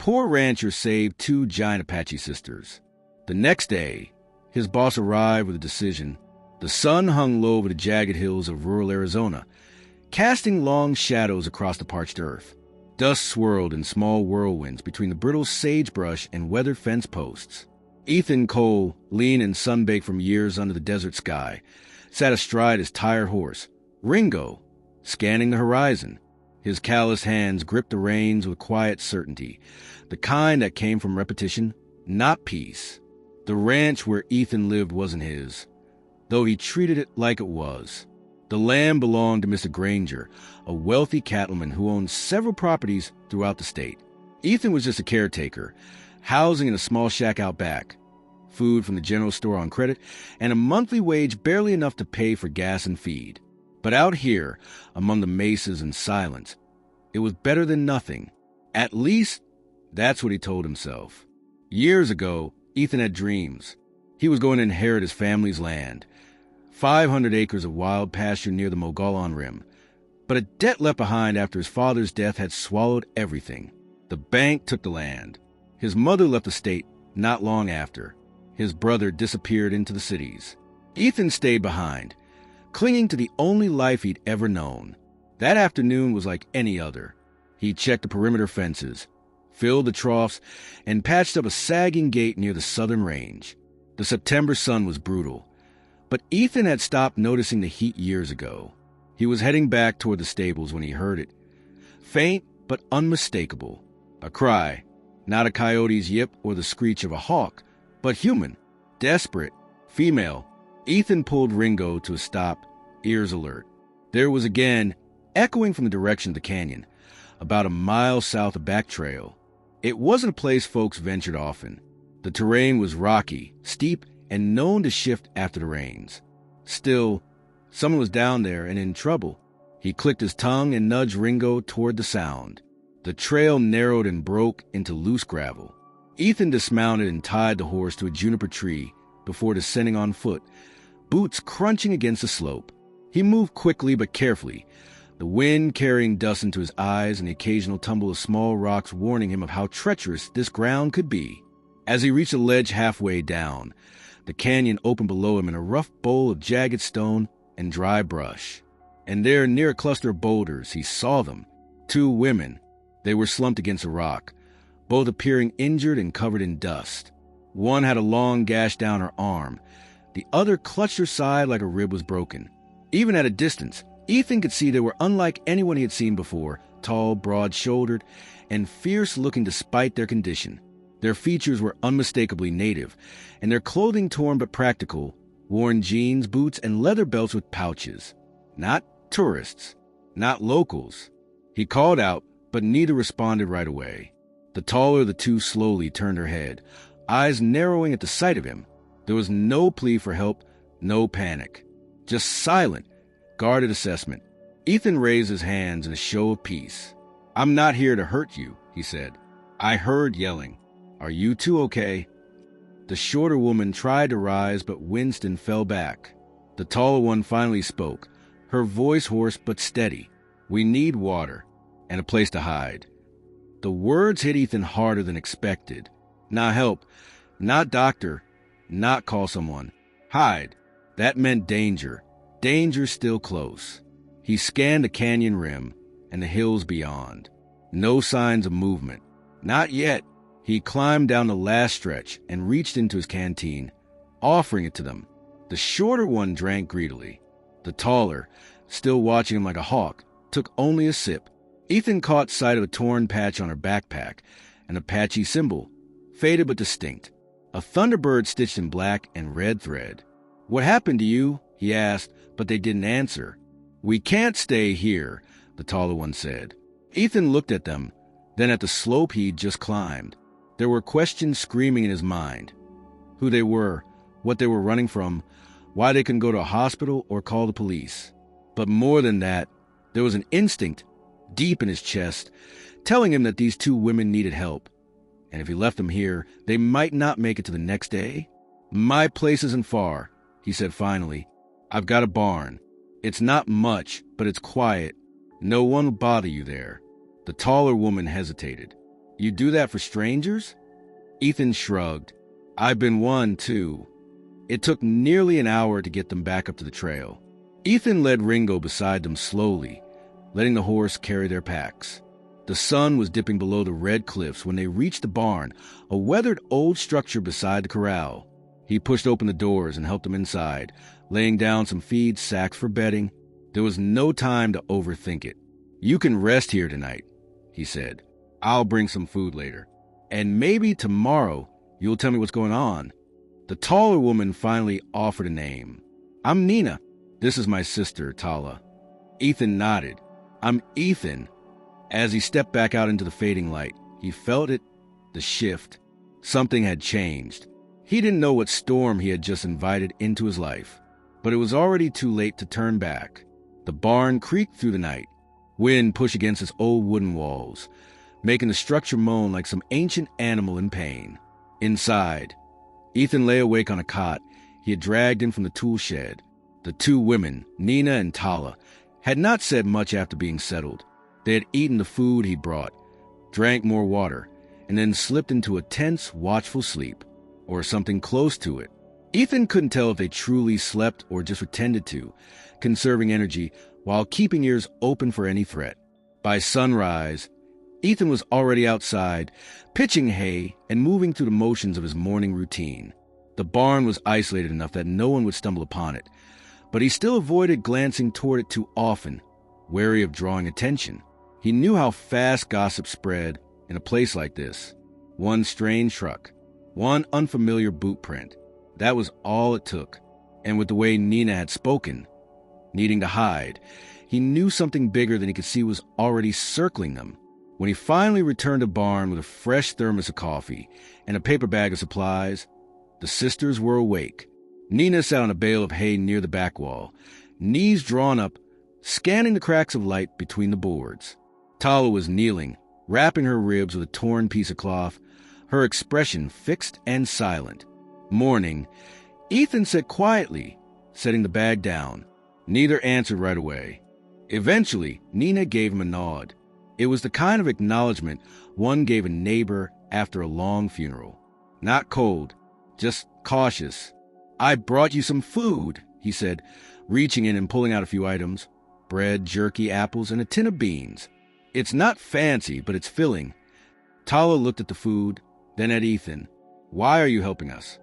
poor rancher saved 2 giant Apache sisters. The next day, his boss arrived with a decision. The sun hung low over the jagged hills of rural Arizona, casting long shadows across the parched earth. Dust swirled in small whirlwinds between the brittle sagebrush and weathered fence posts. Ethan Cole, lean and sunbaked from years under the desert sky, sat astride his tired horse, Ringo, scanning the horizon. His calloused hands gripped the reins with quiet certainty, the kind that came from repetition, not peace. The ranch where Ethan lived wasn't his, though he treated it like it was. The land belonged to Mr. Granger, a wealthy cattleman who owned several properties throughout the state. Ethan was just a caretaker, housing in a small shack out back, food from the general store on credit, and a monthly wage barely enough to pay for gas and feed. But out here, among the mesas and silence, it was better than nothing. At least, that's what he told himself. Years ago, Ethan had dreams. He was going to inherit his family's land, 500 acres of wild pasture near the Mogollon Rim. But a debt left behind after his father's death had swallowed everything. The bank took the land. His mother left the state not long after. His brother disappeared into the cities. Ethan stayed behind, clinging to the only life he'd ever known. That afternoon was like any other. He checked the perimeter fences, filled the troughs, and patched up a sagging gate near the southern range. The September sun was brutal, but Ethan had stopped noticing the heat years ago. He was heading back toward the stables when he heard it. Faint but unmistakable. A cry, not a coyote's yip or the screech of a hawk, but human, desperate, female. Ethan pulled Ringo to a stop, ears alert. There was again, echoing from the direction of the canyon, about a mile south of Back Trail. It wasn't a place folks ventured often. The terrain was rocky, steep, and known to shift after the rains. Still, someone was down there and in trouble. He clicked his tongue and nudged Ringo toward the sound. The trail narrowed and broke into loose gravel. Ethan dismounted and tied the horse to a juniper tree before descending on foot, boots crunching against the slope. He moved quickly but carefully, the wind carrying dust into his eyes and the occasional tumble of small rocks warning him of how treacherous this ground could be. As he reached a ledge halfway down, the canyon opened below him in a rough bowl of jagged stone and dry brush. And there, near a cluster of boulders, he saw them, 2 women. They were slumped against a rock, both appearing injured and covered in dust. One had a long gash down her arm. The other clutched her side like a rib was broken. Even at a distance, Ethan could see they were unlike anyone he had seen before, tall, broad-shouldered, and fierce-looking despite their condition. Their features were unmistakably native, and their clothing torn but practical, worn jeans, boots, and leather belts with pouches. Not tourists, not locals. He called out, but neither responded right away. The taller of the 2 slowly turned her head, eyes narrowing at the sight of him. There was no plea for help, no panic. Just silent, guarded assessment. Ethan raised his hands in a show of peace. "I'm not here to hurt you," he said. "I heard yelling. Are you 2 okay?" The shorter woman tried to rise but winced and fell back. The taller one finally spoke, her voice hoarse but steady. "We need water and a place to hide." The words hit Ethan harder than expected. Not help, not doctor, not call someone. Hide. That meant danger. Danger still close. He scanned the canyon rim and the hills beyond. No signs of movement. Not yet. He climbed down the last stretch and reached into his canteen, offering it to them. The shorter one drank greedily. The taller, still watching him like a hawk, took only a sip. Ethan caught sight of a torn patch on her backpack, an Apache symbol, faded but distinct. A thunderbird stitched in black and red thread. "What happened to you?" he asked, but they didn't answer. "We can't stay here," the taller one said. Ethan looked at them, then at the slope he'd just climbed. There were questions screaming in his mind. Who they were, what they were running from, why they couldn't go to a hospital or call the police. But more than that, there was an instinct deep in his chest telling him that these 2 women needed help. And if he left them here, they might not make it to the next day. "My place isn't far," he said finally. "I've got a barn. It's not much, but it's quiet. No one will bother you there." The taller woman hesitated. You do that for strangers? Ethan shrugged. I've been one, too. It took nearly an hour to get them back up to the trail. Ethan led Ringo beside them slowly, letting the horse carry their packs. The sun was dipping below the red cliffs when they reached the barn, a weathered old structure beside the corral. He pushed open the doors and helped them inside, laying down some feed sacks for bedding. There was no time to overthink it. You can rest here tonight, he said. I'll bring some food later. And maybe tomorrow you'll tell me what's going on. The taller woman finally offered a name. I'm Nina. This is my sister, Tala. Ethan nodded. I'm Ethan. As he stepped back out into the fading light, he felt it, the shift. Something had changed. He didn't know what storm he had just invited into his life, but it was already too late to turn back. The barn creaked through the night. Wind pushed against its old wooden walls, making the structure moan like some ancient animal in pain. Inside, Ethan lay awake on a cot he had dragged in from the tool shed. The two women, Nina and Tala, had not said much after being settled. They had eaten the food he brought, drank more water, and then slipped into a tense, watchful sleep, or something close to it. Ethan couldn't tell if they truly slept or just pretended to, conserving energy while keeping ears open for any threat. By sunrise, Ethan was already outside, pitching hay and moving through the motions of his morning routine. The barn was isolated enough that no one would stumble upon it, but he still avoided glancing toward it too often, wary of drawing attention. He knew how fast gossip spread in a place like this. One strange truck, one unfamiliar boot print. That was all it took. And with the way Nina had spoken, needing to hide, he knew something bigger than he could see was already circling them. When he finally returned to barn with a fresh thermos of coffee and a paper bag of supplies, the sisters were awake. Nina sat on a bale of hay near the back wall, knees drawn up, scanning the cracks of light between the boards. Tala was kneeling, wrapping her ribs with a torn piece of cloth, her expression fixed and silent. Morning, Ethan said quietly, setting the bag down. Neither answered right away. Eventually, Nina gave him a nod. It was the kind of acknowledgement one gave a neighbor after a long funeral. Not cold, just cautious. I brought you some food, he said, reaching in and pulling out a few items. Bread, jerky, apples, and a tin of beans. It's not fancy, but it's filling. Tala looked at the food, then at Ethan. Why are you helping us?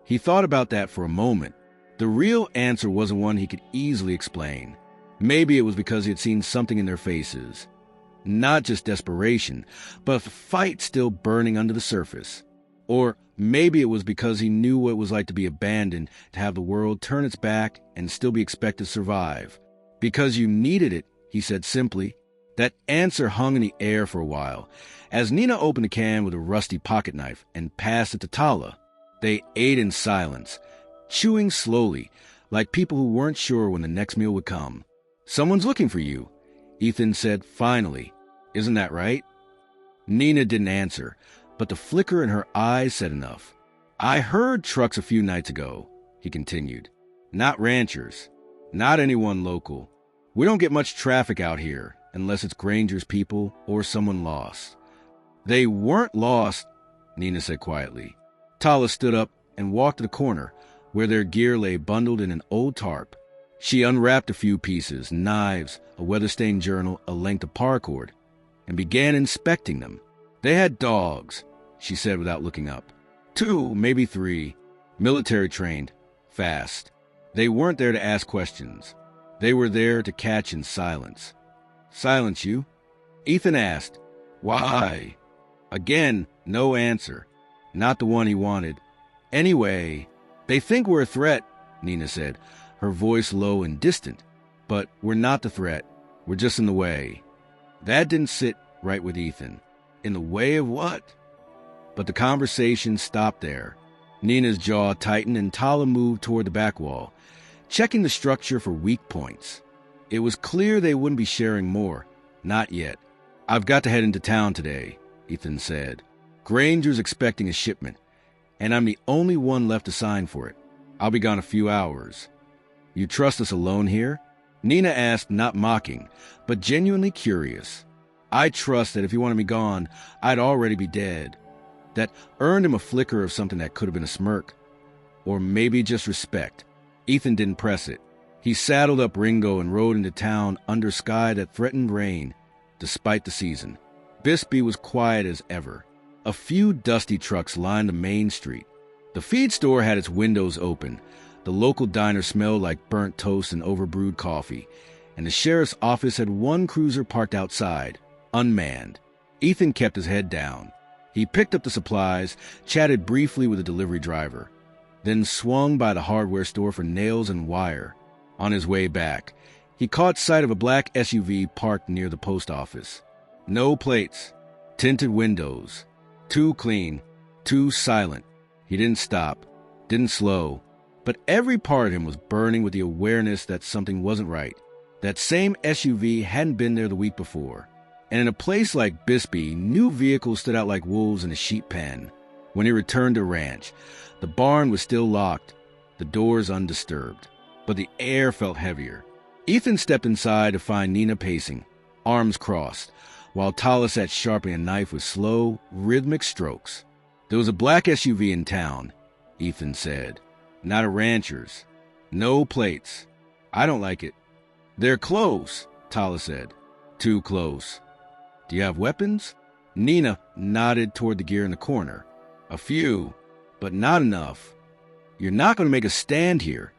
He thought about that for a moment. The real answer wasn't one he could easily explain. Maybe it was because he had seen something in their faces. Not just desperation, but a fight still burning under the surface. Or maybe it was because he knew what it was like to be abandoned, to have the world turn its back and still be expected to survive. Because you needed it, he said simply. That answer hung in the air for a while, as Nina opened a can with a rusty pocket knife and passed it to Tala. They ate in silence, chewing slowly, like people who weren't sure when the next meal would come. Someone's looking for you, Ethan said finally. Isn't that right? Nina didn't answer, but the flicker in her eyes said enough. I heard trucks a few nights ago, he continued. Not ranchers, not anyone local. We don't get much traffic out here, unless it's Granger's people or someone lost. They weren't lost, Nina said quietly. Tala stood up and walked to the corner, where their gear lay bundled in an old tarp. She unwrapped a few pieces, knives, a weather-stained journal, a length of paracord, and began inspecting them. They had dogs, she said without looking up. 2, maybe 3, military-trained, fast. They weren't there to ask questions. They were there to catch in silence. Silence you? Ethan asked. Why? Again, no answer. Not the one he wanted. Anyway, they think we're a threat, Nina said, her voice low and distant. But we're not the threat. We're just in the way. That didn't sit right with Ethan. In the way of what? But the conversation stopped there. Nina's jaw tightened and Tala moved toward the back wall, checking the structure for weak points. It was clear they wouldn't be sharing more. Not yet. I've got to head into town today, Ethan said. Granger's expecting a shipment, and I'm the only one left to sign for it. I'll be gone a few hours. You trust us alone here? Nina asked, not mocking, but genuinely curious. I trust that if he wanted me gone, I'd already be dead. That earned him a flicker of something that could have been a smirk. Or maybe just respect. Ethan didn't press it. He saddled up Ringo and rode into town under sky that threatened rain, despite the season. Bisbee was quiet as ever. A few dusty trucks lined the main street. The feed store had its windows open. The local diner smelled like burnt toast and overbrewed coffee. And the sheriff's office had one cruiser parked outside, unmanned. Ethan kept his head down. He picked up the supplies, chatted briefly with the delivery driver, then swung by the hardware store for nails and wire. On his way back, he caught sight of a black SUV parked near the post office. No plates, tinted windows, too clean, too silent. He didn't stop, didn't slow, but every part of him was burning with the awareness that something wasn't right. That same SUV hadn't been there the week before. And in a place like Bisbee, new vehicles stood out like wolves in a sheep pen. When he returned to ranch, the barn was still locked, the doors undisturbed, but the air felt heavier. Ethan stepped inside to find Nina pacing, arms crossed, while Tala sat sharpening a knife with slow, rhythmic strokes. There was a black SUV in town, Ethan said. Not a rancher's. No plates. I don't like it. They're close, Tala said. Too close. Do you have weapons? Nina nodded toward the gear in the corner. A few, but not enough. You're not going to make a stand here,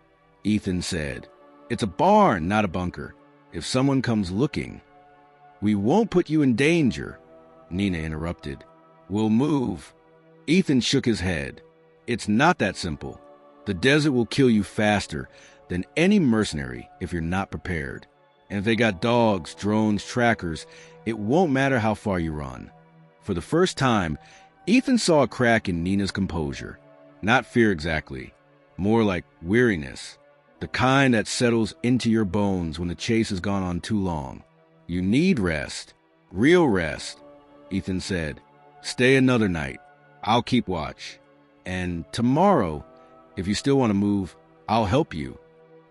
Ethan said. It's a barn, not a bunker. If someone comes looking. We won't put you in danger, Nina interrupted. We'll move. Ethan shook his head. It's not that simple. The desert will kill you faster than any mercenary if you're not prepared. And if they got dogs, drones, trackers, it won't matter how far you run. For the first time, Ethan saw a crack in Nina's composure. Not fear exactly, more like weariness. The kind that settles into your bones when the chase has gone on too long. You need rest. Real rest, Ethan said. Stay another night. I'll keep watch. And tomorrow, if you still want to move, I'll help you.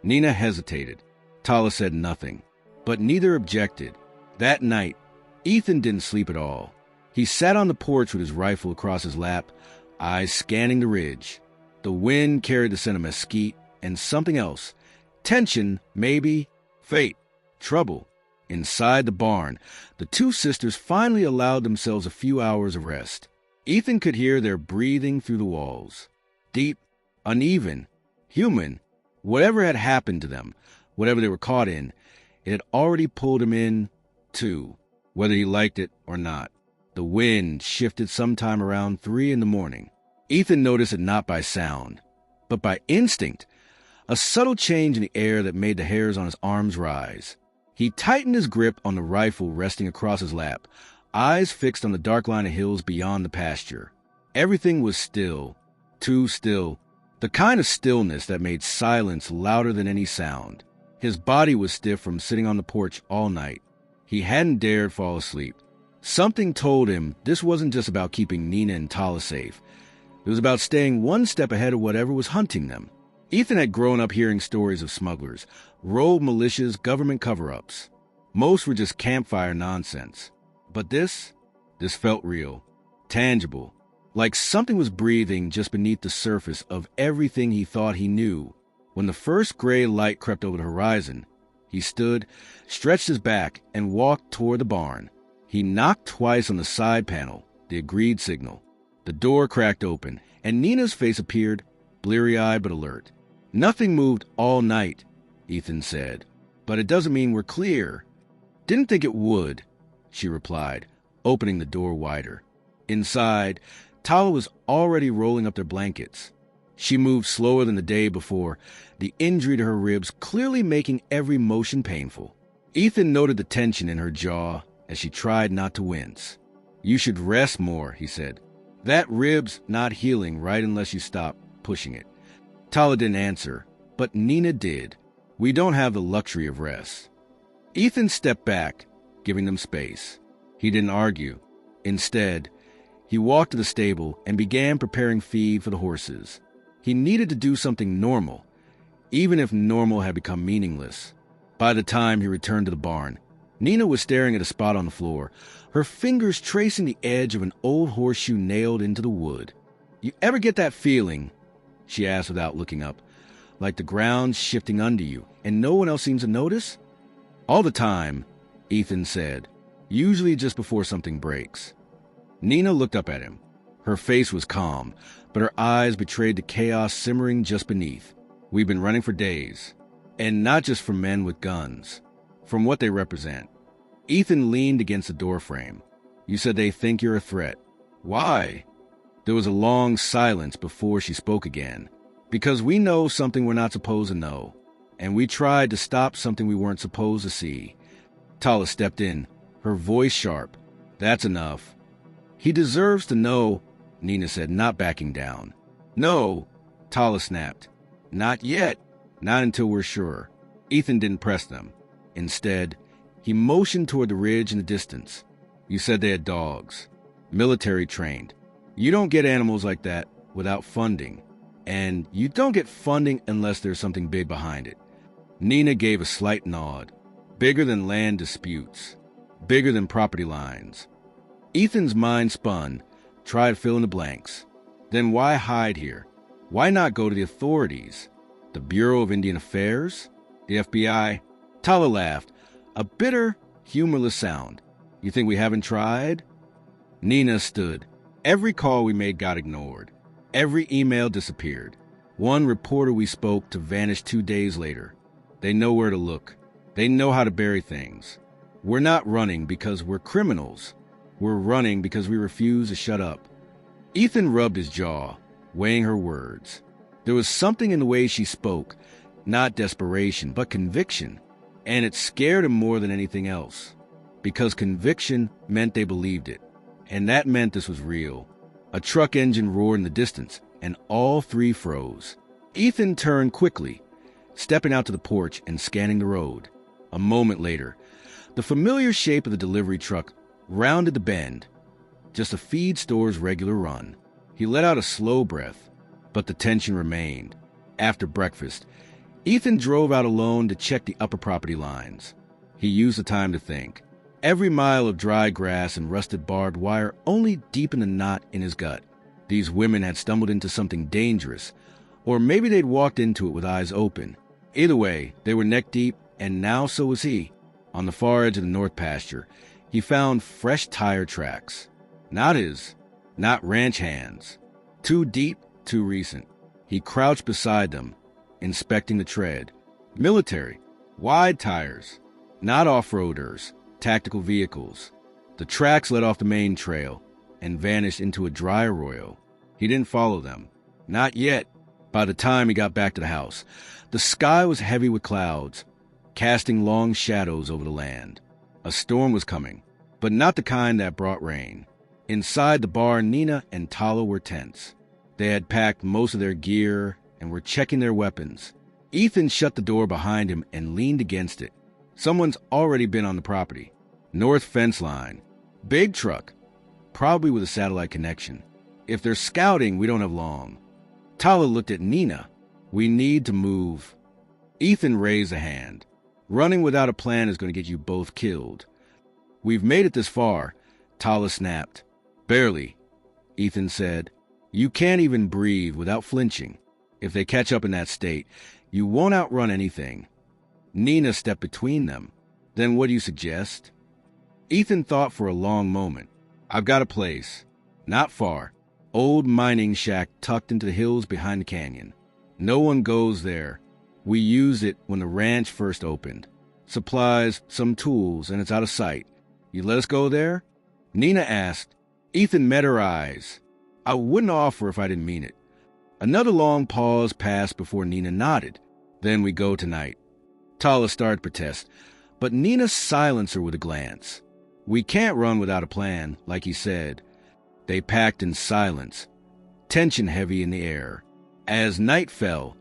Nina hesitated. Tala said nothing, but neither objected. That night, Ethan didn't sleep at all. He sat on the porch with his rifle across his lap, eyes scanning the ridge. The wind carried the scent of mesquite and something else. Tension, maybe. Fate. Trouble. Inside the barn, the two sisters finally allowed themselves a few hours of rest. Ethan could hear their breathing through the walls. Deep, uneven, human. Whatever had happened to them, whatever they were caught in, it had already pulled him in, too, whether he liked it or not. The wind shifted sometime around 3 a.m. Ethan noticed it not by sound, but by instinct, a subtle change in the air that made the hairs on his arms rise. He tightened his grip on the rifle resting across his lap, eyes fixed on the dark line of hills beyond the pasture. Everything was still, too still, the kind of stillness that made silence louder than any sound. His body was stiff from sitting on the porch all night. He hadn't dared fall asleep. Something told him this wasn't just about keeping Nina and Tala safe. It was about staying one step ahead of whatever was hunting them. Ethan had grown up hearing stories of smugglers, rogue militias, government cover-ups. Most were just campfire nonsense. But this felt real, tangible, like something was breathing just beneath the surface of everything he thought he knew. When the first gray light crept over the horizon, he stood, stretched his back, and walked toward the barn. He knocked twice on the side panel, the agreed signal. The door cracked open, and Nina's face appeared, bleary-eyed but alert. Nothing moved all night, Ethan said, but it doesn't mean we're clear. Didn't think it would, she replied, opening the door wider. Inside, Tala was already rolling up their blankets. She moved slower than the day before, the injury to her ribs clearly making every motion painful. Ethan noted the tension in her jaw as she tried not to wince. You should rest more, he said. That rib's not healing right unless you stop pushing it. Tala didn't answer, but Nina did. We don't have the luxury of rest. Ethan stepped back, giving them space. He didn't argue. Instead, he walked to the stable and began preparing feed for the horses. He needed to do something normal, even if normal had become meaningless. By the time he returned to the barn, Nina was staring at a spot on the floor, her fingers tracing the edge of an old horseshoe nailed into the wood. "You ever get that feeling," she asked without looking up, "like the ground's shifting under you, and no one else seems to notice?" "All the time," Ethan said, "usually just before something breaks." Nina looked up at him. Her face was calm, but her eyes betrayed the chaos simmering just beneath. "We've been running for days, and not just from men with guns, from what they represent." Ethan leaned against the doorframe. "You said they think you're a threat. Why?" There was a long silence before she spoke again. "Because we know something we're not supposed to know, and we tried to stop something we weren't supposed to see." Tala stepped in, her voice sharp. "That's enough." "He deserves to know," Nina said, not backing down. "No," Tala snapped. "Not yet. Not until we're sure." Ethan didn't press them. Instead, he motioned toward the ridge in the distance. "You said they had dogs. Military trained. You don't get animals like that without funding. And you don't get funding unless there's something big behind it." Nina gave a slight nod. "Bigger than land disputes. Bigger than property lines." Ethan's mind spun, tried to fill in the blanks. Then why hide here? Why not go to the authorities? The Bureau of Indian Affairs? The FBI? Tala laughed, a bitter, humorless sound. "You think we haven't tried?" Nina stood. "Every call we made got ignored. Every email disappeared. One reporter we spoke to vanished 2 days later. They know where to look. They know how to bury things. We're not running because we're criminals. We're running because we refuse to shut up." Ethan rubbed his jaw, weighing her words. There was something in the way she spoke, not desperation, but conviction, and it scared him more than anything else, because conviction meant they believed it, and that meant this was real. A truck engine roared in the distance, and all three froze. Ethan turned quickly, stepping out to the porch and scanning the road. A moment later, the familiar shape of the delivery truck rounded the bend, just a feed store's regular run. He let out a slow breath, but the tension remained. After breakfast, Ethan drove out alone to check the upper property lines. He used the time to think. Every mile of dry grass and rusted barbed wire only deepened the knot in his gut. These women had stumbled into something dangerous, or maybe they'd walked into it with eyes open. Either way, they were neck deep, and now so was he. On the far edge of the north pasture, he found fresh tire tracks. Not his, not ranch hands. Too deep, too recent. He crouched beside them, inspecting the tread. Military, wide tires, not off-roaders, tactical vehicles. The tracks led off the main trail and vanished into a dry arroyo. He didn't follow them. Not yet. By the time he got back to the house, the sky was heavy with clouds, casting long shadows over the land. A storm was coming, but not the kind that brought rain. Inside the bar, Nina and Tala were tense. They had packed most of their gear and were checking their weapons. Ethan shut the door behind him and leaned against it. Someone's already been on the property. North fence line. Big truck. Probably with a satellite connection. If they're scouting, we don't have long. Tala looked at Nina. "We need to move." Ethan raised a hand. "Running without a plan is going to get you both killed." "We've made it this far," Tala snapped. "Barely," Ethan said. "You can't even breathe without flinching. If they catch up in that state, you won't outrun anything." Nina stepped between them. "Then what do you suggest?" Ethan thought for a long moment. "I've got a place. Not far. Old mining shack tucked into the hills behind the canyon. No one goes there. We used it when the ranch first opened. Supplies, some tools, and it's out of sight. You let us go there?" Nina asked. Ethan met her eyes. "I wouldn't offer if I didn't mean it." Another long pause passed before Nina nodded. "Then we go tonight." Tala started to protest, but Nina silenced her with a glance. "We can't run without a plan, like he said." They packed in silence, tension heavy in the air. As night fell,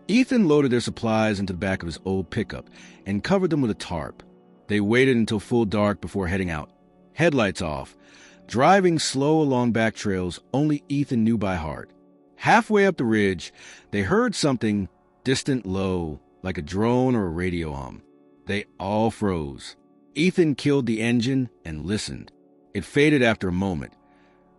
Ethan loaded their supplies into the back of his old pickup and covered them with a tarp. They waited until full dark before heading out, headlights off, driving slow along back trails only Ethan knew by heart. Halfway up the ridge, they heard something distant low, like a drone or a radio hum. They all froze. Ethan killed the engine and listened. It faded after a moment,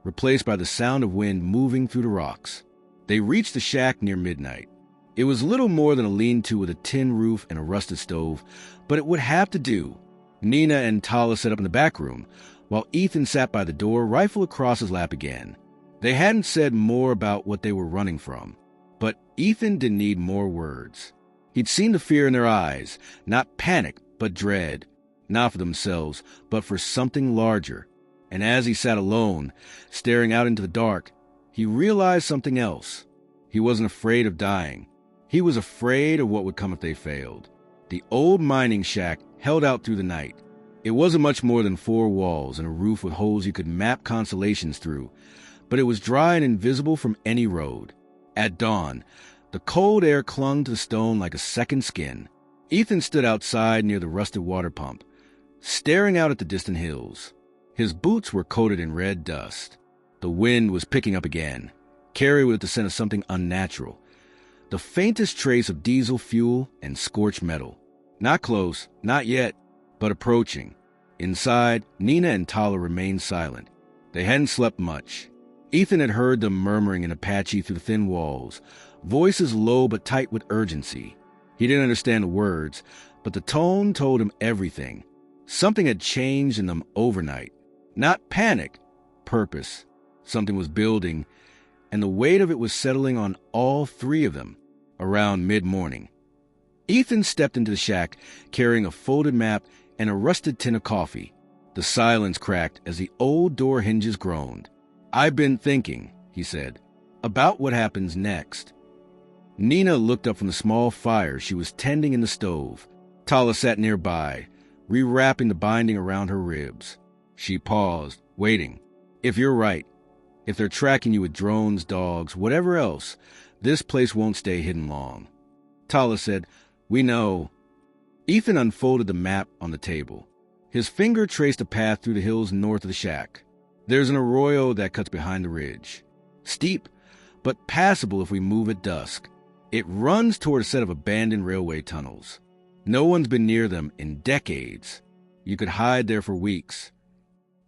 replaced by the sound of wind moving through the rocks. They reached the shack near midnight. It was little more than a lean-to with a tin roof and a rusted stove, but it would have to do. Nina and Tala set up in the back room, while Ethan sat by the door, rifle across his lap again. They hadn't said more about what they were running from, but Ethan didn't need more words. He'd seen the fear in their eyes, not panic, but dread, not for themselves, but for something larger. And as he sat alone, staring out into the dark, he realized something else. He wasn't afraid of dying. He was afraid of what would come if they failed. The old mining shack held out through the night. It wasn't much more than 4 walls and a roof with holes you could map constellations through, but it was dry and invisible from any road. At dawn, the cold air clung to the stone like a second skin. Ethan stood outside near the rusted water pump, staring out at the distant hills. His boots were coated in red dust. The wind was picking up again, carried with the scent of something unnatural. The faintest trace of diesel fuel and scorched metal. Not close, not yet, but approaching. Inside, Nina and Tala remained silent. They hadn't slept much. Ethan had heard them murmuring in Apache through the thin walls, voices low but tight with urgency. He didn't understand the words, but the tone told him everything. Something had changed in them overnight. Not panic, purpose. Something was building, and the weight of it was settling on all 3 of them around mid-morning. Ethan stepped into the shack, carrying a folded map and a rusted tin of coffee. The silence cracked as the old door hinges groaned. "I've been thinking," he said, "about what happens next." Nina looked up from the small fire she was tending in the stove. Tala sat nearby, rewrapping the binding around her ribs. She paused, waiting. "If you're right, if they're tracking you with drones, dogs, whatever else, this place won't stay hidden long." Tala said, "We know." Ethan unfolded the map on the table. His finger traced a path through the hills north of the shack. There's an arroyo that cuts behind the ridge. Steep, but passable if we move at dusk. It runs toward a set of abandoned railway tunnels. No one's been near them in decades. You could hide there for weeks.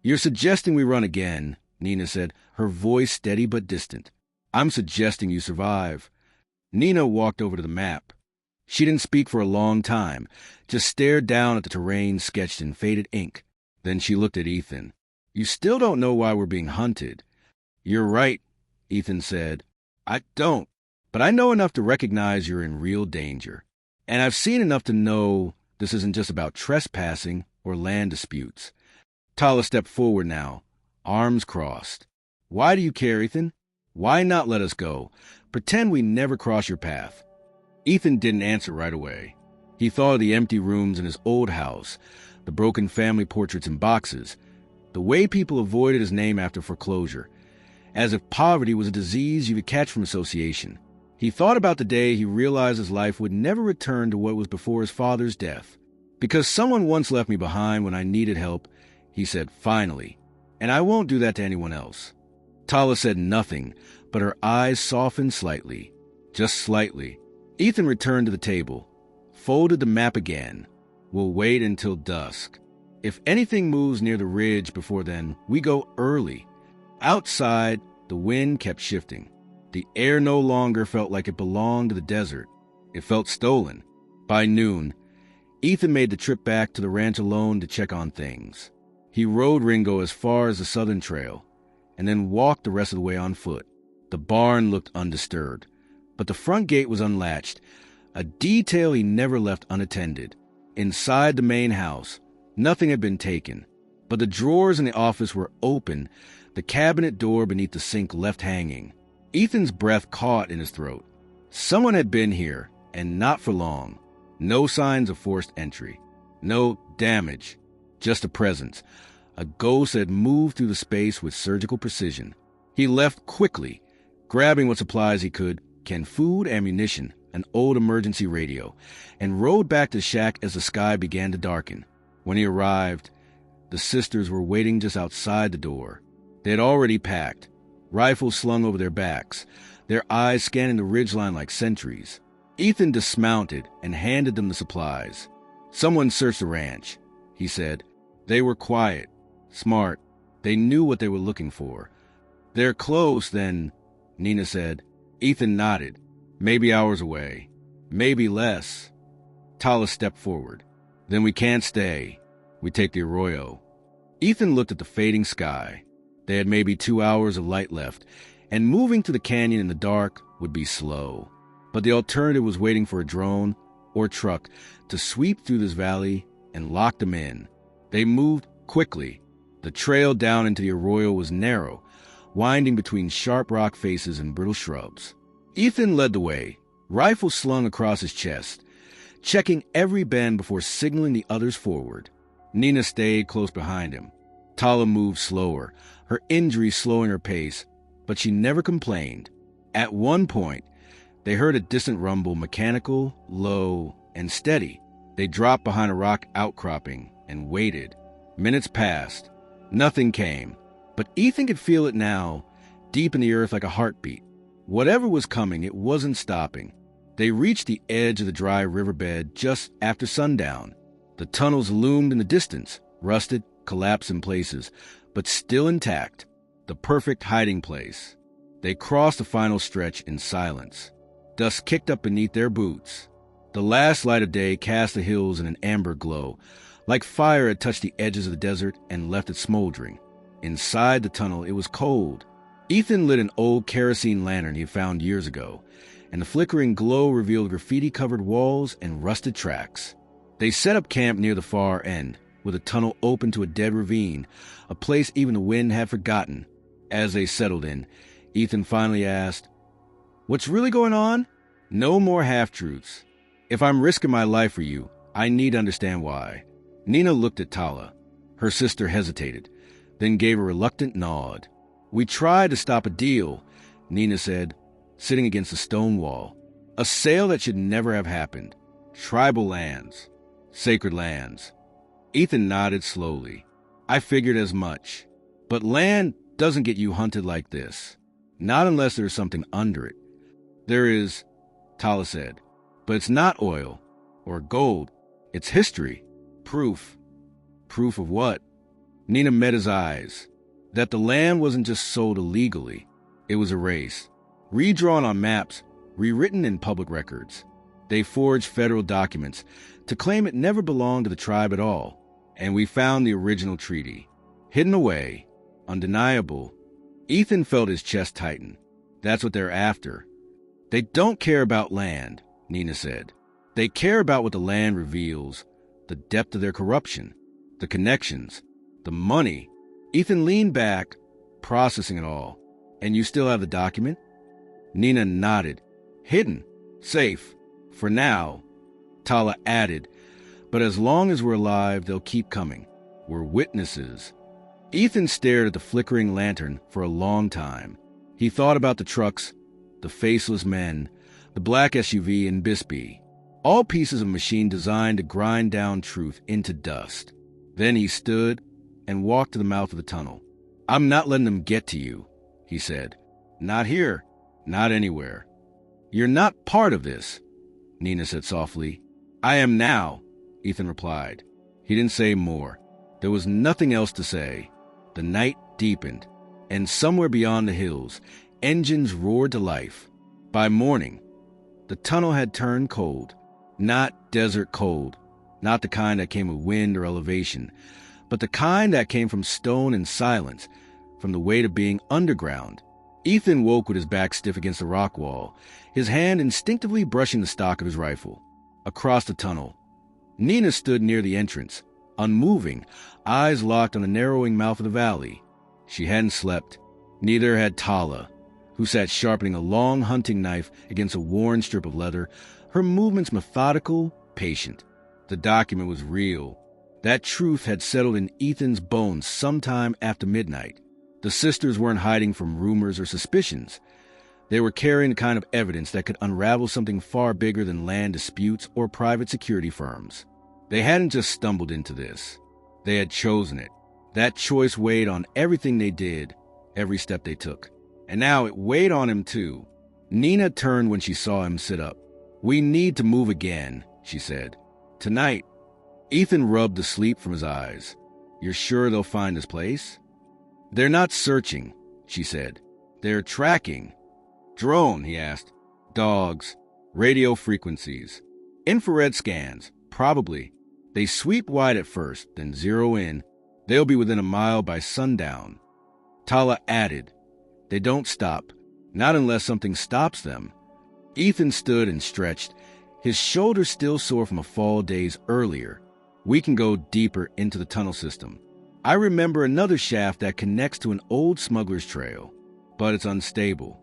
"You're suggesting we run again," Nina said, her voice steady but distant. "I'm suggesting you survive." Nina walked over to the map. She didn't speak for a long time, just stared down at the terrain sketched in faded ink. Then she looked at Ethan. "You still don't know why we're being hunted." "You're right," Ethan said. "I don't, but I know enough to recognize you're in real danger. And I've seen enough to know this isn't just about trespassing or land disputes." Tala stepped forward now, arms crossed. "Why do you care, Ethan? Why not let us go? Pretend we never cross your path." Ethan didn't answer right away. He thought of the empty rooms in his old house, the broken family portraits in boxes, the way people avoided his name after foreclosure, as if poverty was a disease you could catch from association. He thought about the day he realized his life would never return to what was before his father's death. "Because someone once left me behind when I needed help," he said finally, "and I won't do that to anyone else." Tala said nothing, but her eyes softened slightly, just slightly. Ethan returned to the table, folded the map again. "We'll wait until dusk. If anything moves near the ridge before then, we go early." Outside, the wind kept shifting. The air no longer felt like it belonged to the desert. It felt stolen. By noon, Ethan made the trip back to the ranch alone to check on things. He rode Ringo as far as the southern trail, and then walked the rest of the way on foot. The barn looked undisturbed, but the front gate was unlatched, a detail he never left unattended. Inside the main house, nothing had been taken, but the drawers in the office were open, the cabinet door beneath the sink left hanging. Ethan's breath caught in his throat. Someone had been here, and not for long. No signs of forced entry. No damage. Just a presence. A ghost had moved through the space with surgical precision. He left quickly, grabbing what supplies he could, canned food, ammunition, an old emergency radio, and rode back to the shack as the sky began to darken. When he arrived, the sisters were waiting just outside the door. They had already packed, rifles slung over their backs, their eyes scanning the ridgeline like sentries. Ethan dismounted and handed them the supplies. Someone searched the ranch. he said. They were quiet, smart. They knew what they were looking for. They're close, then, Nina said. Ethan nodded. Maybe hours away. Maybe less. Tala stepped forward. Then we can't stay. We take the Arroyo. Ethan looked at the fading sky. They had maybe 2 hours of light left, and moving to the canyon in the dark would be slow. But the alternative was waiting for a drone or truck to sweep through this valley and lock them in. They moved quickly. The trail down into the Arroyo was narrow, winding between sharp rock faces and brittle shrubs. Ethan led the way, rifle slung across his chest, checking every bend before signaling the others forward. Nina stayed close behind him. Tala moved slower, her injury slowing her pace, but she never complained. At one point, they heard a distant rumble, mechanical, low, and steady. They dropped behind a rock outcropping and waited. Minutes passed. Nothing came, but Ethan could feel it now, deep in the earth like a heartbeat. Whatever was coming, it wasn't stopping. They reached the edge of the dry riverbed just after sundown. The tunnels loomed in the distance, rusted, collapsed in places, but still intact, the perfect hiding place. They crossed the final stretch in silence. Dust kicked up beneath their boots. The last light of day cast the hills in an amber glow, like fire had touched the edges of the desert and left it smoldering. Inside the tunnel, it was cold. Ethan lit an old kerosene lantern he had found years ago, and the flickering glow revealed graffiti-covered walls and rusted tracks. They set up camp near the far end, with a tunnel open to a dead ravine, a place even the wind had forgotten. As they settled in, Ethan finally asked, "What's really going on?" "No more half-truths. If I'm risking my life for you, I need to understand why." Nina looked at Tala. Her sister hesitated, then gave a reluctant nod. "We tried to stop a deal," Nina said, sitting against a stone wall. "A sale that should never have happened. Tribal lands. Sacred lands." Ethan nodded slowly. "I figured as much. But land doesn't get you hunted like this. Not unless there's something under it." "There is," Tala said. "But it's not oil or gold. It's history. Proof." "Proof of what?" Nina met his eyes. That the land wasn't just sold illegally. It was erased. Redrawn on maps, rewritten in public records. They forged federal documents to claim it never belonged to the tribe at all. And we found the original treaty. Hidden away. Undeniable. Ethan felt his chest tighten. That's what they're after. "They don't care about land," Nina said. "They care about what the land reveals. The depth of their corruption. The connections. The money." Ethan leaned back, processing it all. "And you still have the document?" Nina nodded. "Hidden. Safe. For now." Tala added, "But as long as we're alive, they'll keep coming. We're witnesses." Ethan stared at the flickering lantern for a long time. He thought about the trucks, the faceless men, the black SUV in Bisbee, all pieces of machine designed to grind down truth into dust. Then he stood and walked to the mouth of the tunnel. "I'm not letting them get to you," he said. "Not here. Not anywhere." "You're not part of this," Nina said softly. "I am now," Ethan replied. He didn't say more. There was nothing else to say. The night deepened, and somewhere beyond the hills, engines roared to life. By morning, the tunnel had turned cold. Not desert cold, not the kind that came with wind or elevation, but the kind that came from stone and silence, from the weight of being underground. Ethan woke with his back stiff against the rock wall, his hand instinctively brushing the stock of his rifle. Across the tunnel, Nina stood near the entrance, unmoving, eyes locked on the narrowing mouth of the valley. She hadn't slept. Neither had Tala, who sat sharpening a long hunting knife against a worn strip of leather, her movements methodical, patient. The document was real. That truth had settled in Ethan's bones sometime after midnight. The sisters weren't hiding from rumors or suspicions. They were carrying the kind of evidence that could unravel something far bigger than land disputes or private security firms. They hadn't just stumbled into this. They had chosen it. That choice weighed on everything they did, every step they took. And now it weighed on him too. Nina turned when she saw him sit up. "We need to move again," she said. "Tonight." Ethan rubbed the sleep from his eyes. You're sure they'll find this place? They're not searching, she said. They're tracking. Drone, he asked. Dogs. Radio frequencies. Infrared scans. Probably. They sweep wide at first, then zero in. They'll be within a mile by sundown. Tala added, they don't stop. Not unless something stops them. Ethan stood and stretched, his shoulders still sore from a fall days earlier. We can go deeper into the tunnel system. I remember another shaft that connects to an old smuggler's trail, but it's unstable.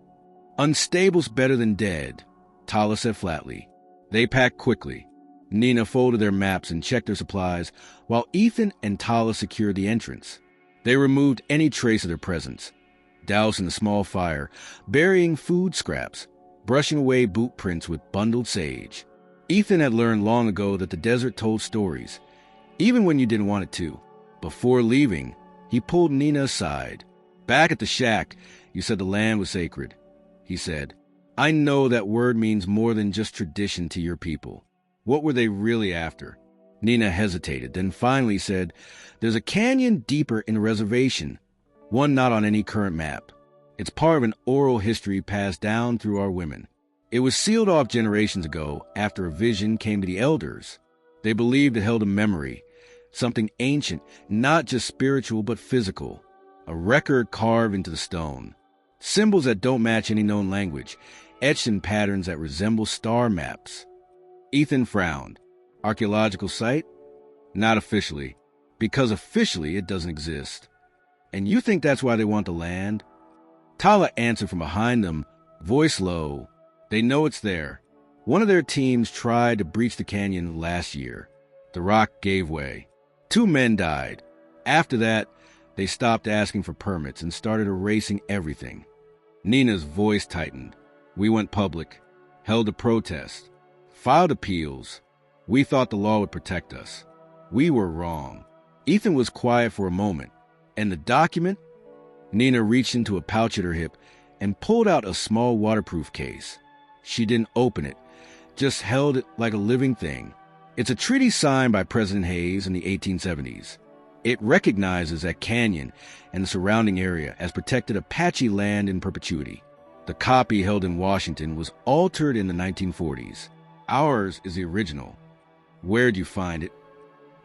Unstable's better than dead, Tala said flatly. They packed quickly. Nina folded their maps and checked their supplies, while Ethan and Tala secured the entrance. They removed any trace of their presence, dousing the small fire, burying food scraps, brushing away boot prints with bundled sage. Ethan had learned long ago that the desert told stories, even when you didn't want it to. Before leaving, he pulled Nina aside. Back at the shack, you said the land was sacred, he said. I know that word means more than just tradition to your people. What were they really after? Nina hesitated, then finally said, there's a canyon deeper in the reservation, one not on any current map. It's part of an oral history passed down through our women. It was sealed off generations ago after a vision came to the elders. They believed it held a memory, something ancient, not just spiritual but physical, a record carved into the stone. Symbols that don't match any known language, etched in patterns that resemble star maps. Ethan frowned. Archaeological site? Not officially, because officially it doesn't exist. And you think that's why they want the land? Tala answered from behind them, voice low. They know it's there. One of their teams tried to breach the canyon last year. The rock gave way. 2 men died. After that, they stopped asking for permits and started erasing everything. Nina's voice tightened. We went public, held a protest, filed appeals. We thought the law would protect us. We were wrong. Ethan was quiet for a moment. And the document? Nina reached into a pouch at her hip and pulled out a small waterproof case. She didn't open it, just held it like a living thing. It's a treaty signed by President Hayes in the 1870s. It recognizes that canyon and the surrounding area as protected Apache land in perpetuity. The copy held in Washington was altered in the 1940s. Ours is the original. Where'd you find it?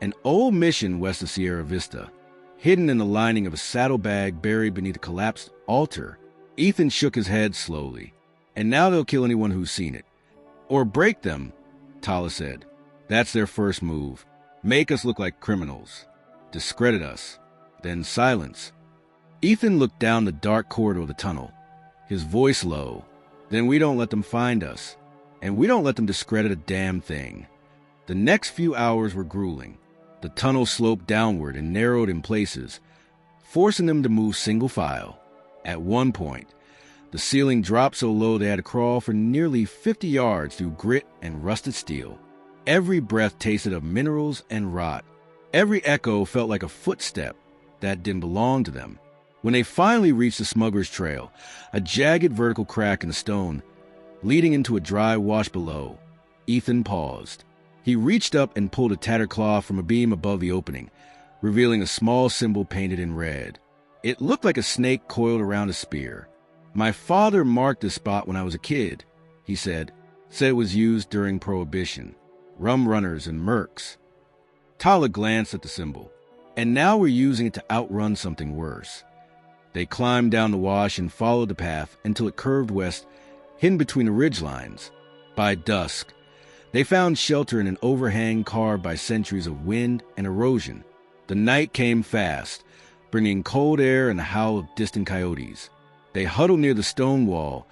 An old mission west of Sierra Vista, hidden in the lining of a saddlebag buried beneath a collapsed altar. Ethan shook his head slowly. And now they'll kill anyone who's seen it. Or break them, Tala said. That's their first move. Make us look like criminals. Discredit us. Then silence. Ethan looked down the dark corridor of the tunnel, his voice low. Then we don't let them find us. And we don't let them discredit a damn thing. The next few hours were grueling. The tunnel sloped downward and narrowed in places, forcing them to move single file. At one point, the ceiling dropped so low they had to crawl for nearly 50 yards through grit and rusted steel. Every breath tasted of minerals and rot. Every echo felt like a footstep that didn't belong to them. When they finally reached the smuggler's trail, a jagged vertical crack in the stone leading into a dry wash below, Ethan paused. He reached up and pulled a tattered cloth from a beam above the opening, revealing a small symbol painted in red. It looked like a snake coiled around a spear. My father marked this spot when I was a kid, he said. Said it was used during Prohibition. Rum runners and mercs. Tala glanced at the symbol. And now we're using it to outrun something worse. They climbed down the wash and followed the path until it curved west, hidden between the ridge lines. By dusk, they found shelter in an overhang carved by centuries of wind and erosion. The night came fast, bringing cold air and the howl of distant coyotes. They huddled near the stone wall,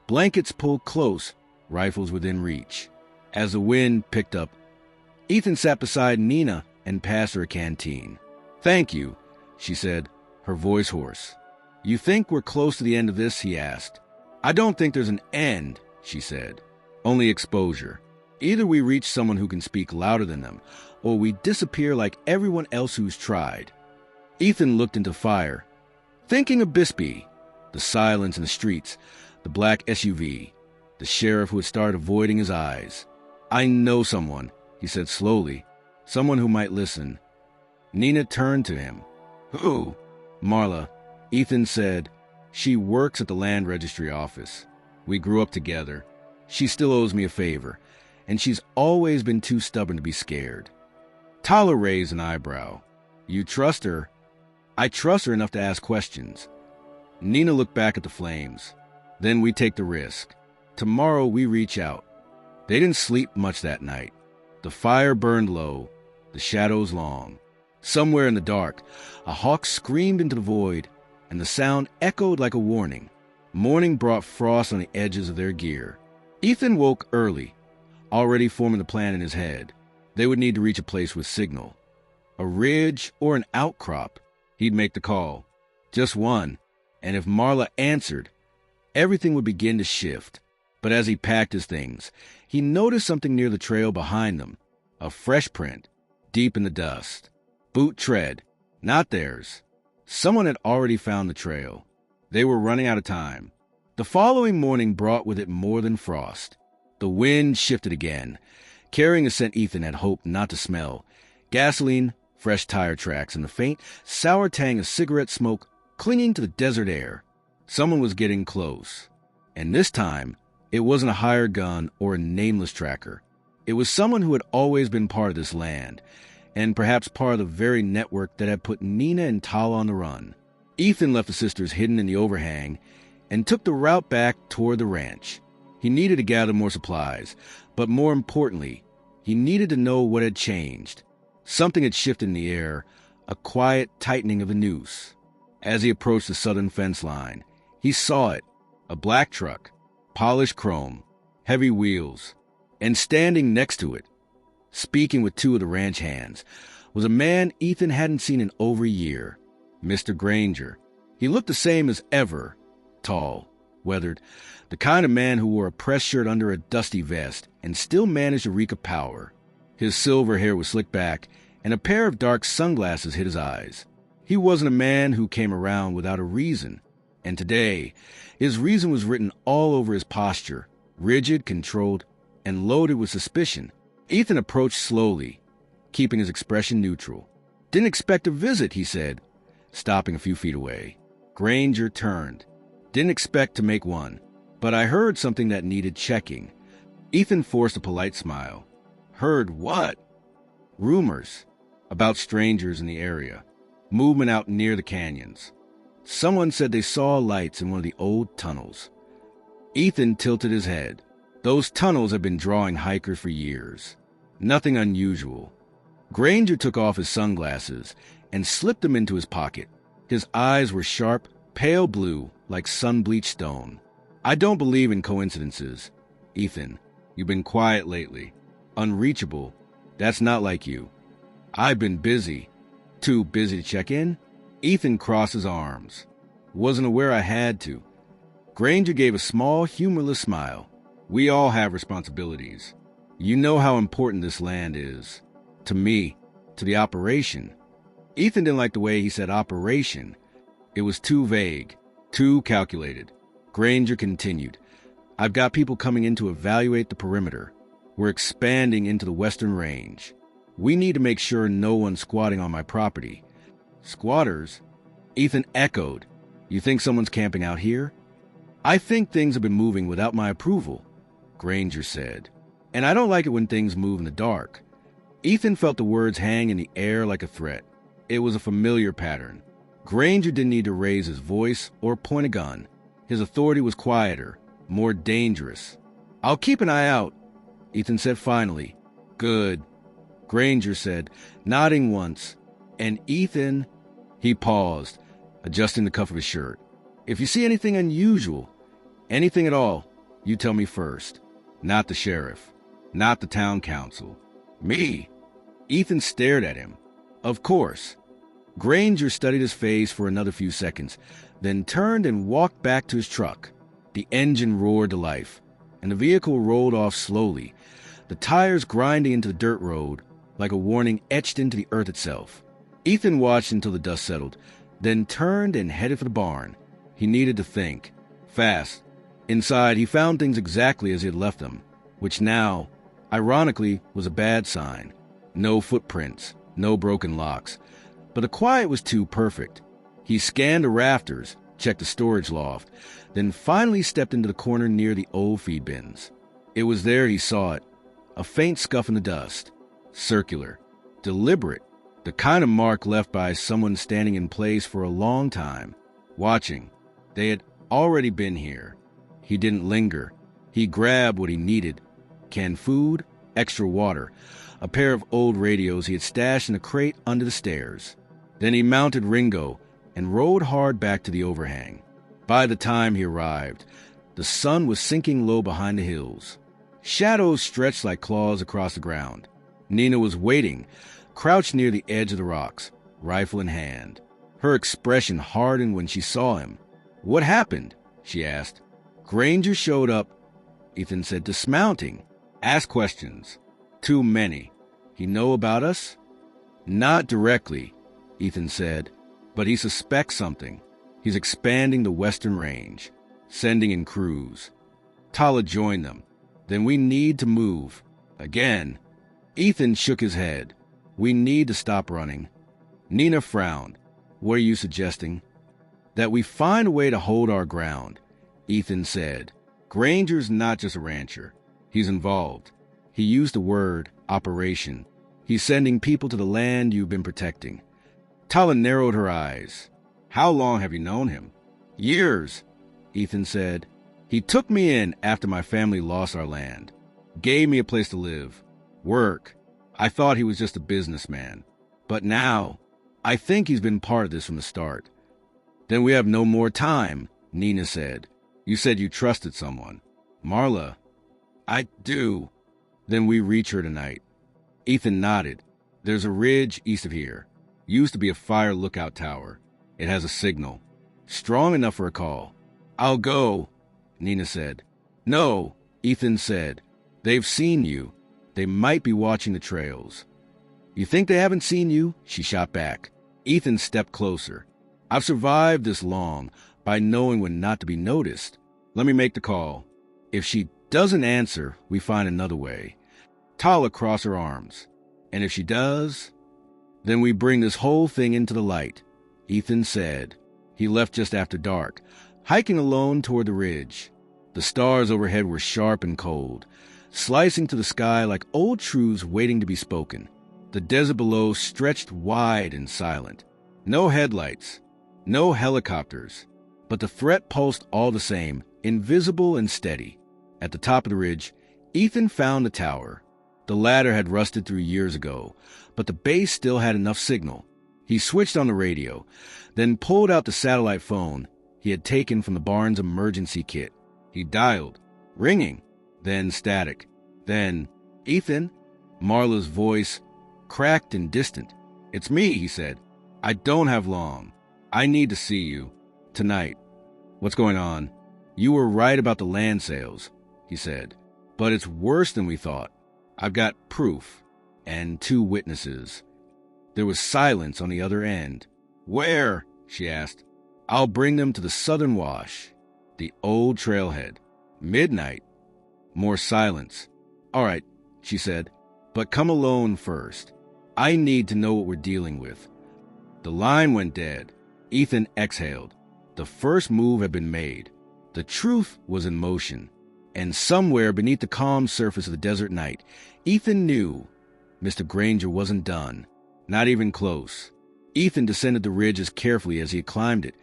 blankets pulled close, rifles within reach. As the wind picked up, Ethan sat beside Nina and passed her a canteen. Thank you, she said, her voice hoarse. You think we're close to the end of this? He asked. I don't think there's an end, she said. Only exposure. Either we reach someone who can speak louder than them, or we disappear like everyone else who's tried. Ethan looked into fire, thinking of Bisbee, the silence in the streets, the black SUV, the sheriff who had started avoiding his eyes. I know someone, he said slowly. someone who might listen. Nina turned to him. Who? Marla. Ethan said. She works at the land registry office. We grew up together. She still owes me a favor, and she's always been too stubborn to be scared. Tyler raised an eyebrow. You trust her? I trust her enough to ask questions. Nina looked back at the flames. Then we take the risk. Tomorrow we reach out. They didn't sleep much that night. The fire burned low, the shadows long. Somewhere in the dark, a hawk screamed into the void, and the sound echoed like a warning. Morning brought frost on the edges of their gear. Ethan woke early, already forming the plan in his head. They would need to reach a place with signal. A ridge or an outcrop. He'd make the call. Just one. And if Marla answered, everything would begin to shift. But as he packed his things, he noticed something near the trail behind them. A fresh print, deep in the dust. Boot tread, not theirs. Someone had already found the trail. They were running out of time. The following morning brought with it more than frost. The wind shifted again, carrying a scent Ethan had hoped not to smell. Gasoline, fresh tire tracks, and the faint, sour tang of cigarette smoke clinging to the desert air. Someone was getting close. And this time, it wasn't a hired gun or a nameless tracker. It was someone who had always been part of this land, and perhaps part of the very network that had put Nina and Tala on the run. Ethan left the sisters hidden in the overhang and took the route back toward the ranch. He needed to gather more supplies, but more importantly, he needed to know what had changed. Something had shifted in the air, a quiet tightening of the noose. As he approached the southern fence line, he saw it, a black truck, polished chrome, heavy wheels, and standing next to it, speaking with two of the ranch hands, was a man Ethan hadn't seen in over a year, Mr. Granger. He looked the same as ever, tall, weathered, the kind of man who wore a press shirt under a dusty vest and still managed to reek of power. His silver hair was slicked back, and a pair of dark sunglasses hid his eyes. He wasn't a man who came around without a reason, and today, his reason was written all over his posture, rigid, controlled, and loaded with suspicion. Ethan approached slowly, keeping his expression neutral. Didn't expect a visit, he said, stopping a few feet away. Granger turned. Didn't expect to make one, but I heard something that needed checking. Ethan forced a polite smile. Heard what? Rumors about strangers in the area. Movement out near the canyons. Someone said they saw lights in one of the old tunnels. Ethan tilted his head. Those tunnels had been drawing hikers for years. Nothing unusual. Granger took off his sunglasses and slipped them into his pocket. His eyes were sharp, pale blue, like sun-bleached stone. I don't believe in coincidences. Ethan, you've been quiet lately. Unreachable. That's not like you. I've been busy. Too busy to check in? Ethan crossed his arms. Wasn't aware I had to. Granger gave a small, humorless smile. We all have responsibilities. You know how important this land is. To me, to the operation. Ethan didn't like the way he said operation. It was too vague, too calculated. Granger continued. I've got people coming in to evaluate the perimeter. We're expanding into the western range. We need to make sure no one's squatting on my property. Squatters? Ethan echoed. You think someone's camping out here? I think things have been moving without my approval, Granger said. And I don't like it when things move in the dark. Ethan felt the words hang in the air like a threat. It was a familiar pattern. Granger didn't need to raise his voice or point a gun. His authority was quieter, more dangerous. I'll keep an eye out, Ethan said finally. Good, Granger said, nodding once. And Ethan, he paused, adjusting the cuff of his shirt. If you see anything unusual, anything at all, you tell me first. Not the sheriff, not the town council. Me? Ethan stared at him. Of course. Granger studied his face for another few seconds, then turned and walked back to his truck. The engine roared to life, and the vehicle rolled off slowly, the tires grinding into the dirt road like a warning etched into the earth itself. Ethan watched until the dust settled, then turned and headed for the barn. He needed to think. Fast. Inside, he found things exactly as he had left them, which now, ironically, was a bad sign. No footprints, no broken locks. But the quiet was too perfect. He scanned the rafters, checked the storage loft, then finally stepped into the corner near the old feed bins. It was there he saw it, a faint scuff in the dust. Circular, deliberate, the kind of mark left by someone standing in place for a long time, watching. They had already been here. He didn't linger. He grabbed what he needed: canned food, extra water, a pair of old radios he had stashed in a crate under the stairs. Then he mounted Ringo and rode hard back to the overhang. By the time he arrived, the sun was sinking low behind the hills. Shadows stretched like claws across the ground. Nina was waiting, crouched near the edge of the rocks, rifle in hand. Her expression hardened when she saw him. "What happened?" she asked. "Granger showed up," Ethan said, dismounting. "Ask questions." "Too many. He know about us?" "Not directly," Ethan said, "but he suspects something. He's expanding the Western Range, sending in crews." Tala joined them. "Then we need to move. Again." Ethan shook his head. "We need to stop running." Nina frowned. "What are you suggesting?" "That we find a way to hold our ground," Ethan said. "Granger's not just a rancher. He's involved." He used the word operation. "He's sending people to the land you've been protecting." Tala narrowed her eyes. "How long have you known him?" "Years," Ethan said. "He took me in after my family lost our land. Gave me a place to live. Work. I thought he was just a businessman. But now, I think he's been part of this from the start." "Then we have no more time," Nina said. "You said you trusted someone." "Marla." "I do." "Then we reach her tonight." Ethan nodded. "There's a ridge east of here. Used to be a fire lookout tower. It has a signal. Strong enough for a call." "I'll go," Nina said. "No," Ethan said. "They've seen you. They might be watching the trails." "You think they haven't seen you?" she shot back. Ethan stepped closer. "I've survived this long by knowing when not to be noticed. Let me make the call. If she doesn't answer, we find another way." Tala crossed her arms. "And if she does, then we bring this whole thing into the light," Ethan said. He left just after dark, hiking alone toward the ridge. The stars overhead were sharp and cold, slicing to the sky like old truths waiting to be spoken. The desert below stretched wide and silent. No headlights, no helicopters, but the threat pulsed all the same, invisible and steady. At the top of the ridge, Ethan found the tower. The ladder had rusted through years ago, but the base still had enough signal. He switched on the radio, then pulled out the satellite phone he had taken from the barn's emergency kit. He dialed, ringing, then static, then, "Ethan?" Marla's voice cracked and distant. "It's me," he said. "I don't have long. I need to see you. Tonight." "What's going on?" "You were right about the land sales," he said. "But it's worse than we thought. I've got proof, and 2 witnesses." There was silence on the other end. "Where?" she asked. "I'll bring them to the Southern Wash, the old trailhead. Midnight." More silence. "All right," she said, "but come alone first. I need to know what we're dealing with." The line went dead. Ethan exhaled. The first move had been made. The truth was in motion. And somewhere beneath the calm surface of the desert night, Ethan knew Mr. Granger wasn't done. Not even close. Ethan descended the ridge as carefully as he had climbed it,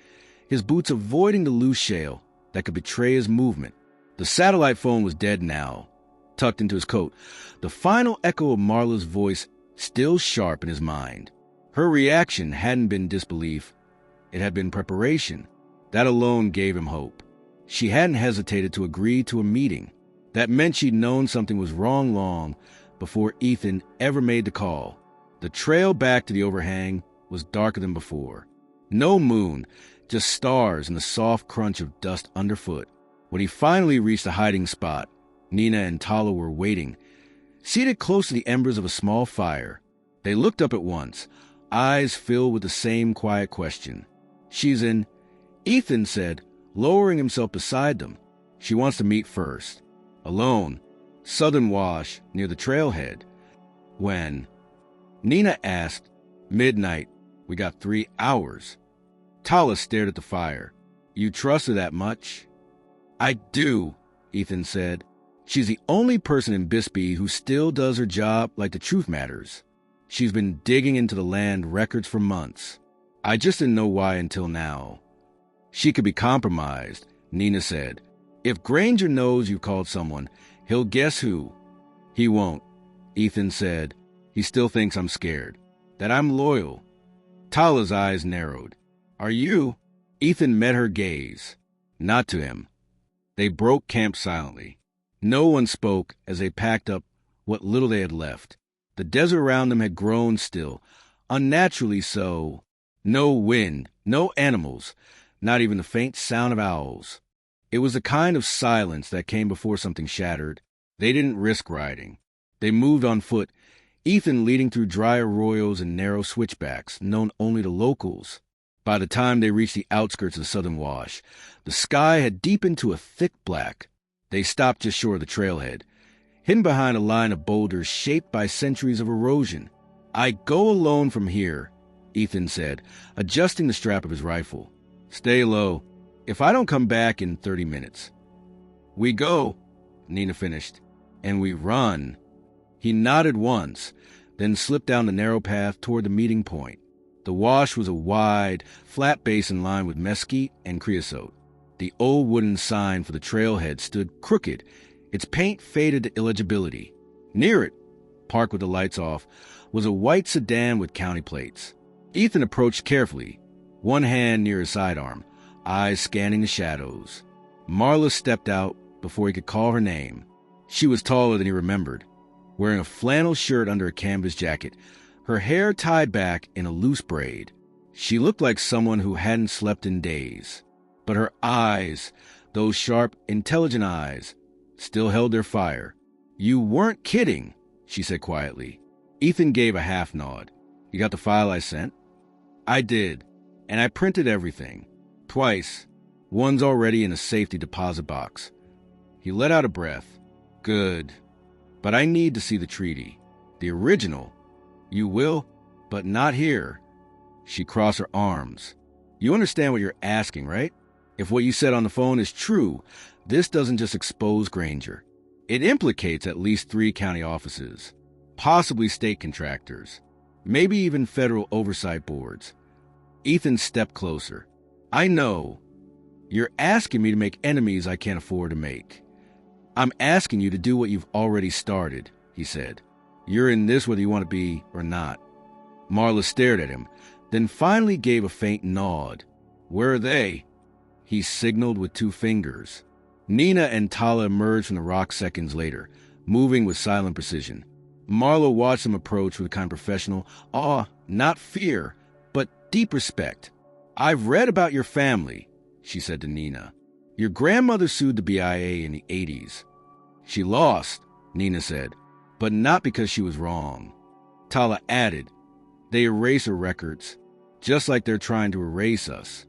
his boots avoiding the loose shale that could betray his movement. The satellite phone was dead now, tucked into his coat, the final echo of Marla's voice still sharp in his mind. Her reaction hadn't been disbelief. It had been preparation. That alone gave him hope. She hadn't hesitated to agree to a meeting. That meant she'd known something was wrong long before Ethan ever made the call. The trail back to the overhang was darker than before. No moon, just stars and the soft crunch of dust underfoot. When he finally reached the hiding spot, Nina and Tala were waiting, seated close to the embers of a small fire. They looked up at once, eyes filled with the same quiet question. "She's in," Ethan said, lowering himself beside them. "She wants to meet first. Alone. Southern Wash, near the trailhead." "When?" Nina asked. Midnight. We got 3 hours. Tala stared at the fire. You trust her that much? I do, Ethan said. She's the only person in Bisbee who still does her job like the truth matters. She's been digging into the land records for months. I just didn't know why until now. She could be compromised, Nina said. If Granger knows you called someone, he'll guess who. He won't, Ethan said. He still thinks I'm scared. That I'm loyal. Tala's eyes narrowed. Are you? Ethan met her gaze. Not to him. They broke camp silently. No one spoke as they packed up what little they had left. The desert around them had grown still, unnaturally so. No wind, no animals, not even the faint sound of owls. It was the kind of silence that came before something shattered. They didn't risk riding. They moved on foot, Ethan leading through dry arroyos and narrow switchbacks, known only to locals. By the time they reached the outskirts of the Southern Wash, the sky had deepened to a thick black. They stopped just short of the trailhead, hidden behind a line of boulders shaped by centuries of erosion. I go alone from here, Ethan said, adjusting the strap of his rifle. Stay low. If I don't come back in 30 minutes. We go, Nina finished, and we run. He nodded once, then slipped down the narrow path toward the meeting point. The wash was a wide, flat basin lined with mesquite and creosote. The old wooden sign for the trailhead stood crooked, its paint faded to illegibility. Near it, parked with the lights off, was a white sedan with county plates. Ethan approached carefully, one hand near his sidearm, eyes scanning the shadows. Marla stepped out before he could call her name. She was taller than he remembered, wearing a flannel shirt under a canvas jacket, her hair tied back in a loose braid. She looked like someone who hadn't slept in days. But her eyes, those sharp, intelligent eyes, still held their fire. You weren't kidding, she said quietly. Ethan gave a half nod. You got the file I sent? I did, and I printed everything. Twice. One's already in a safety deposit box. He let out a breath. Good. But I need to see the treaty. The original. You will, but not here. She crossed her arms. You understand what you're asking, right? If what you said on the phone is true, this doesn't just expose Granger. It implicates at least 3 county offices, possibly state contractors, maybe even federal oversight boards. Ethan stepped closer. I know. You're asking me to make enemies I can't afford to make. I'm asking you to do what you've already started, he said. You're in this whether you want to be or not. Marla stared at him, then finally gave a faint nod. Where are they? He signaled with 2 fingers. Nina and Tala emerged from the rock seconds later, moving with silent precision. Marla watched them approach with a kind of professional awe, not fear, but deep respect. I've read about your family, she said to Nina. Your grandmother sued the BIA in the 80s. She lost, Nina said, but not because she was wrong. Tala added, they erase her records, just like they're trying to erase us.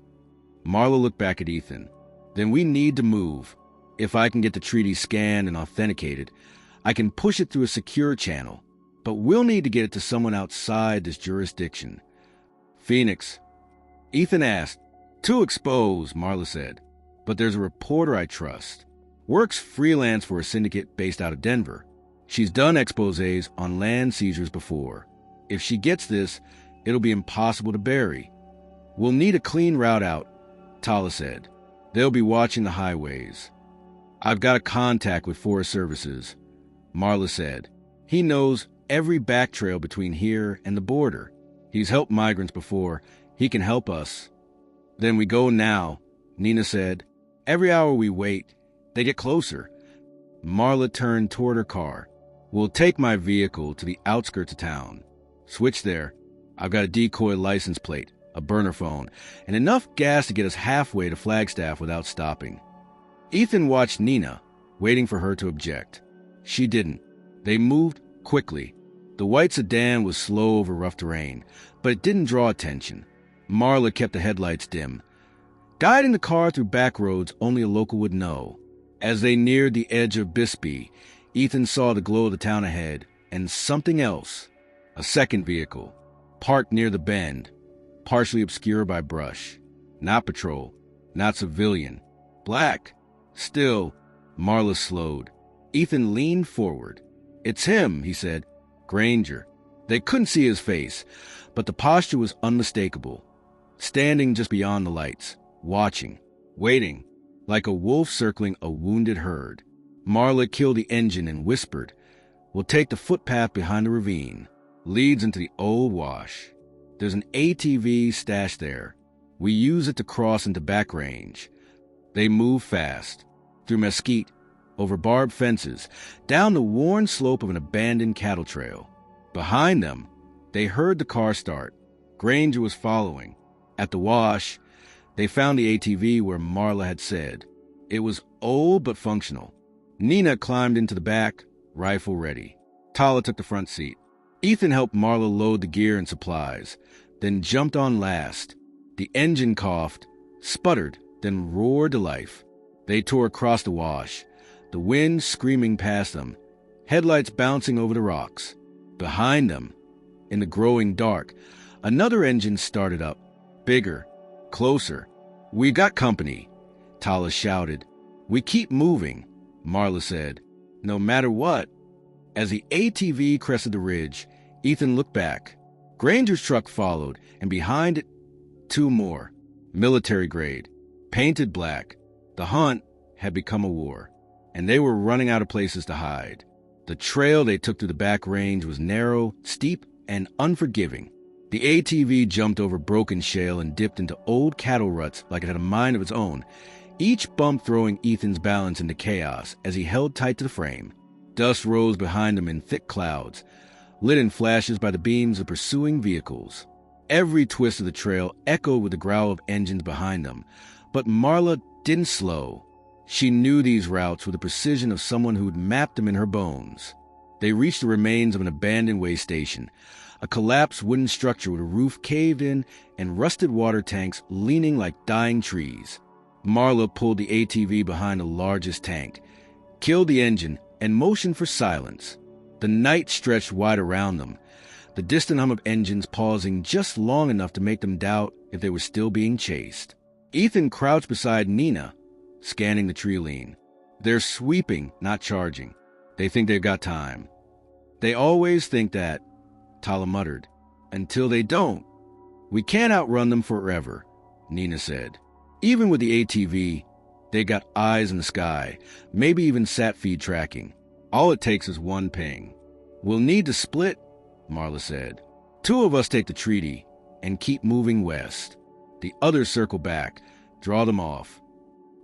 Marla looked back at Ethan. Then we need to move. If I can get the treaty scanned and authenticated, I can push it through a secure channel. But we'll need to get it to someone outside this jurisdiction. Phoenix. Ethan asked. Too exposed, Marla said. But there's a reporter I trust. Works freelance for a syndicate based out of Denver. She's done exposés on land seizures before. If she gets this, it'll be impossible to bury. We'll need a clean route out, Tala said. They'll be watching the highways. I've got a contact with Forest Services, Marla said. He knows every back trail between here and the border. He's helped migrants before. He can help us. Then we go now, Nina said. Every hour we wait, they get closer. Marla turned toward her car. We'll take my vehicle to the outskirts of town. Switch there. I've got a decoy license plate, a burner phone, and enough gas to get us halfway to Flagstaff without stopping. Ethan watched Nina, waiting for her to object. She didn't. They moved quickly. The white sedan was slow over rough terrain, but it didn't draw attention. Marla kept the headlights dim, guiding the car through back roads only a local would know. As they neared the edge of Bisbee, Ethan saw the glow of the town ahead, and something else. A second vehicle, parked near the bend, partially obscured by brush. Not patrol, not civilian. Black. Still, Marla slowed. Ethan leaned forward. "It's him," he said. "Granger." They couldn't see his face, but the posture was unmistakable. Standing just beyond the lights, watching, waiting, like a wolf circling a wounded herd. Marla killed the engine and whispered, "We'll take the footpath behind the ravine. Leads into the old wash. There's an ATV stashed there. We use it to cross into back range." They moved fast, through mesquite, over barbed fences, down the worn slope of an abandoned cattle trail. Behind them, they heard the car start. Granger was following. At the wash, they found the ATV where Marla had said. It was old but functional. Nina climbed into the back, rifle ready. Tala took the front seat. Ethan helped Marla load the gear and supplies, then jumped on last. The engine coughed, sputtered, then roared to life. They tore across the wash, the wind screaming past them, headlights bouncing over the rocks. Behind them, in the growing dark, another engine started up, bigger, closer. "We got company," Tala shouted. "We keep moving," Marla said. "No matter what." As the ATV crested the ridge, Ethan looked back. Granger's truck followed, and behind it, two more, military grade, painted black. The hunt had become a war, and they were running out of places to hide. The trail they took through the back range was narrow, steep, and unforgiving. The ATV jumped over broken shale and dipped into old cattle ruts like it had a mind of its own, each bump throwing Ethan's balance into chaos as he held tight to the frame. Dust rose behind him in thick clouds, lit in flashes by the beams of pursuing vehicles. Every twist of the trail echoed with the growl of engines behind them, but Marla didn't slow. She knew these routes with the precision of someone who'd mapped them in her bones. They reached the remains of an abandoned way station, a collapsed wooden structure with a roof caved in and rusted water tanks leaning like dying trees. Marla pulled the ATV behind the largest tank, killed the engine, and motioned for silence. The night stretched wide around them, the distant hum of engines pausing just long enough to make them doubt if they were still being chased. Ethan crouched beside Nina, scanning the tree line. They're sweeping, not charging. They think they've got time. They always think that, Tala muttered, until they don't. We can't outrun them forever, Nina said. Even with the ATV, they got eyes in the sky, maybe even sat feed tracking. All it takes is one ping. We'll need to split, Marla said. Two of us take the treaty and keep moving west. The others circle back, draw them off.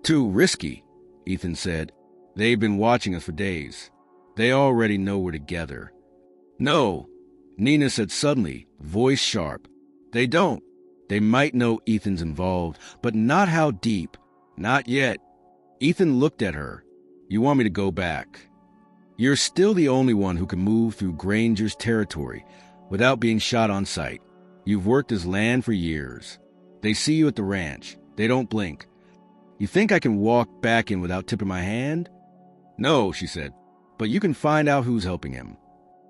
Too risky, Ethan said. They've been watching us for days. They already know we're together. No, Nina said suddenly, voice sharp. They don't. They might know Ethan's involved, but not how deep. Not yet. Ethan looked at her. You want me to go back? You're still the only one who can move through Granger's territory without being shot on sight. You've worked his land for years. They see you at the ranch. They don't blink. You think I can walk back in without tipping my hand? No, she said, but you can find out who's helping him.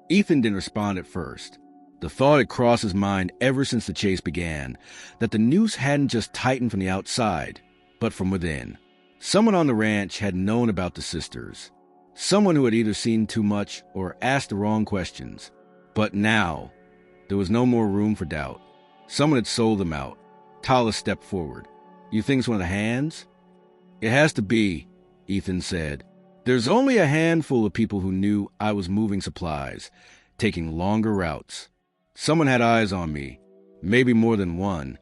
Ethan didn't respond at first. The thought had crossed his mind ever since the chase began, that the noose hadn't just tightened from the outside, but from within. Someone on the ranch had known about the sisters. Someone who had either seen too much or asked the wrong questions. But now, there was no more room for doubt. Someone had sold them out. Tala stepped forward. You think it's one of the hands? It has to be, Ethan said. There's only a handful of people who knew I was moving supplies, taking longer routes. Someone had eyes on me, maybe more than one.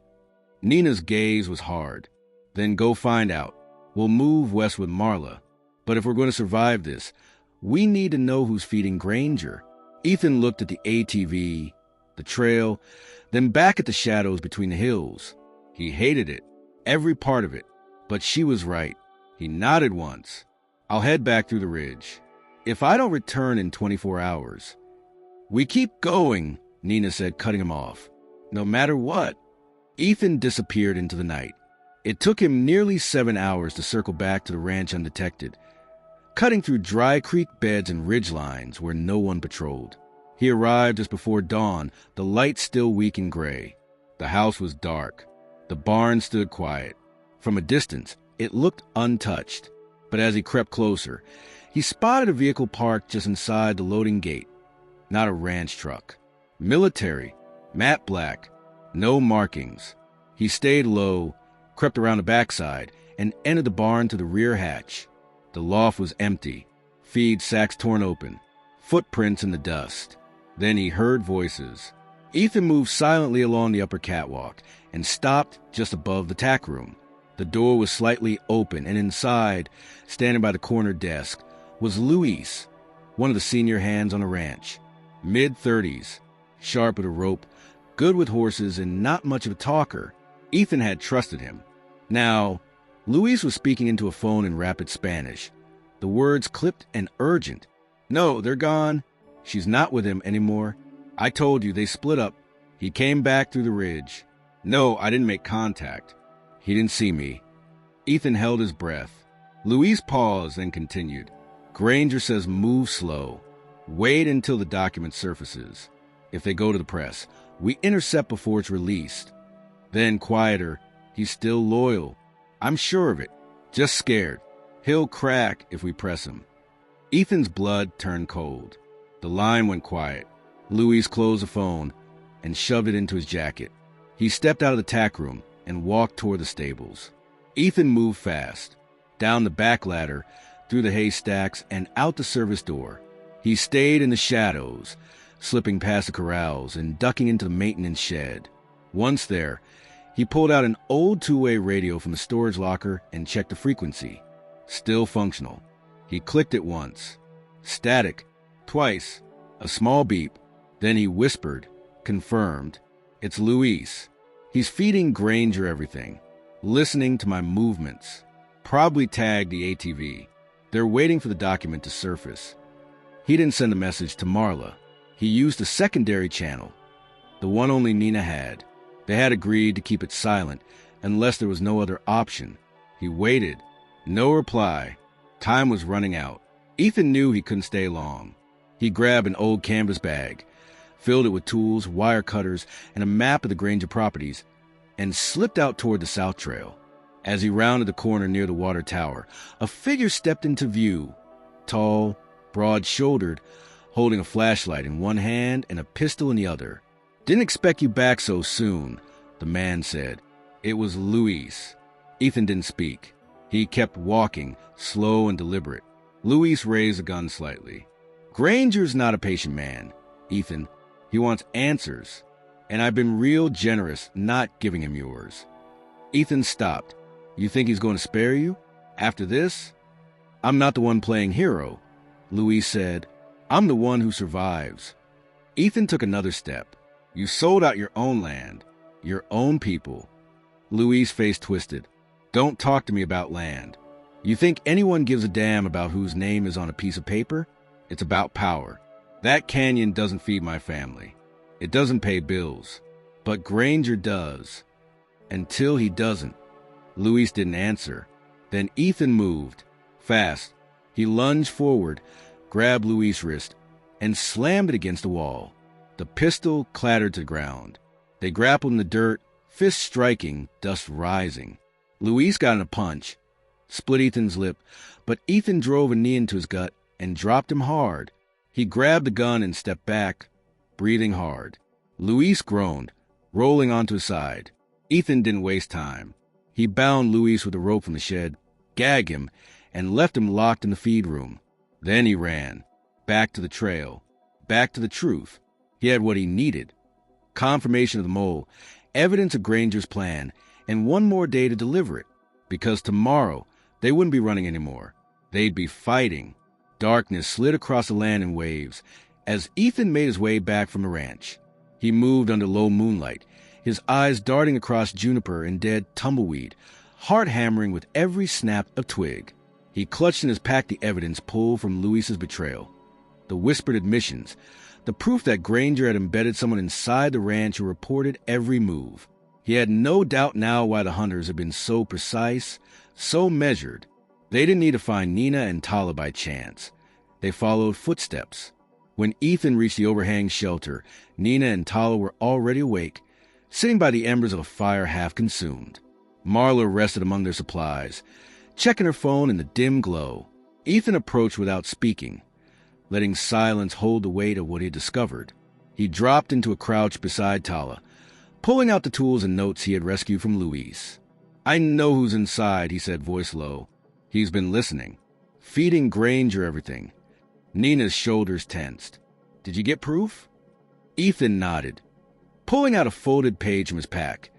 Nina's gaze was hard. Then go find out. We'll move west with Marla. But if we're going to survive this, we need to know who's feeding Granger. Ethan looked at the ATV, the trail, then back at the shadows between the hills. He hated it, every part of it. But she was right. He nodded once. I'll head back through the ridge. If I don't return in 24 hours. We keep going, Nina said, cutting him off. No matter what. Ethan disappeared into the night. It took him nearly 7 hours to circle back to the ranch undetected, cutting through dry creek beds and ridge lines where no one patrolled. He arrived just before dawn, the light still weak and gray. The house was dark. The barn stood quiet. From a distance, it looked untouched. But as he crept closer, he spotted a vehicle parked just inside the loading gate. Not a ranch truck. Military, matte black, no markings. He stayed low, crept around the backside, and entered the barn to the rear hatch. The loft was empty, feed sacks torn open, footprints in the dust. Then he heard voices. Ethan moved silently along the upper catwalk and stopped just above the tack room. The door was slightly open, and inside, standing by the corner desk, was Luis, one of the senior hands on the ranch. Mid-30s, sharp with a rope, good with horses, and not much of a talker. Ethan had trusted him. Now, Luis was speaking into a phone in rapid Spanish. The words clipped and urgent. "No, they're gone. She's not with him anymore. I told you, they split up. He came back through the ridge. No, I didn't make contact. He didn't see me." Ethan held his breath. Luis paused and continued. "Granger says move slow. Wait until the document surfaces. If they go to the press, we intercept before it's released." Then, quieter, "He's still loyal. I'm sure of it. Just scared. He'll crack if we press him." Ethan's blood turned cold. The line went quiet. Luis closed the phone and shoved it into his jacket. He stepped out of the tack room and walked toward the stables. Ethan moved fast, down the back ladder, through the haystacks, and out the service door. He stayed in the shadows, slipping past the corrals and ducking into the maintenance shed. Once there, he pulled out an old two-way radio from the storage locker and checked the frequency. Still functional. He clicked it once. Static. Twice. A small beep. Then he whispered, confirmed. "It's Luis. He's feeding Granger everything. Listening to my movements. Probably tagged the ATV. They're waiting for the document to surface." He didn't send a message to Marla. He used a secondary channel, the one only Nina had. They had agreed to keep it silent unless there was no other option. He waited. No reply. Time was running out. Ethan knew he couldn't stay long. He grabbed an old canvas bag, filled it with tools, wire cutters, and a map of the Granger properties, and slipped out toward the south trail. As he rounded the corner near the water tower, a figure stepped into view, tall, broad-shouldered, holding a flashlight in one hand and a pistol in the other. "Didn't expect you back so soon," the man said. It was Luis. Ethan didn't speak. He kept walking, slow and deliberate. Luis raised the gun slightly. "Granger's not a patient man, Ethan. He wants answers, and I've been real generous not giving him yours." Ethan stopped. "You think he's going to spare you? After this?" "I'm not the one playing hero," Luis said. "I'm the one who survives." Ethan took another step. "You sold out your own land, your own people." Luis' face twisted. "Don't talk to me about land. You think anyone gives a damn about whose name is on a piece of paper? It's about power. That canyon doesn't feed my family. It doesn't pay bills. But Granger does. Until he doesn't." Luis didn't answer. Then Ethan moved. Fast. He lunged forward, grabbed Luis' wrist, and slammed it against the wall. The pistol clattered to the ground. They grappled in the dirt, fists striking, dust rising. Luis got in a punch, split Ethan's lip, but Ethan drove a knee into his gut and dropped him hard. He grabbed the gun and stepped back, breathing hard. Luis groaned, rolling onto his side. Ethan didn't waste time. He bound Luis with a rope from the shed, gagged him, and left him locked in the feed room. Then he ran. Back to the trail. Back to the truth. He had what he needed. Confirmation of the mole, evidence of Granger's plan, and one more day to deliver it. Because tomorrow, they wouldn't be running anymore. They'd be fighting. Darkness slid across the land in waves as Ethan made his way back from the ranch. He moved under low moonlight, his eyes darting across juniper and dead tumbleweed, heart hammering with every snap of twig. He clutched in his pack the evidence pulled from Luis's betrayal. The whispered admissions, the proof that Granger had embedded someone inside the ranch who reported every move. He had no doubt now why the hunters had been so precise, so measured. They didn't need to find Nina and Tala by chance. They followed footsteps. When Ethan reached the overhang shelter, Nina and Tala were already awake, sitting by the embers of a fire half consumed. Marla rested among their supplies, checking her phone in the dim glow. Ethan approached without speaking, letting silence hold the weight of what he had discovered. He dropped into a crouch beside Tala, pulling out the tools and notes he had rescued from Luis. "I know who's inside," he said, voice low. "He's been listening, feeding Granger everything." Nina's shoulders tensed. "Did you get proof?" Ethan nodded, pulling out a folded page from his pack.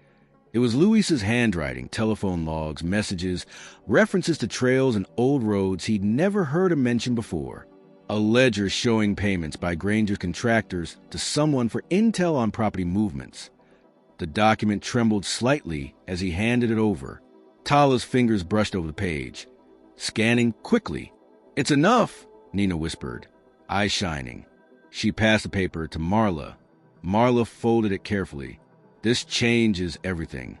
It was Luis's handwriting, telephone logs, messages, references to trails and old roads he'd never heard him mention before. A ledger showing payments by Granger's contractors to someone for intel on property movements. The document trembled slightly as he handed it over. Tala's fingers brushed over the page, scanning quickly. "It's enough," Nina whispered, eyes shining. She passed the paper to Marla. Marla folded it carefully. "This changes everything."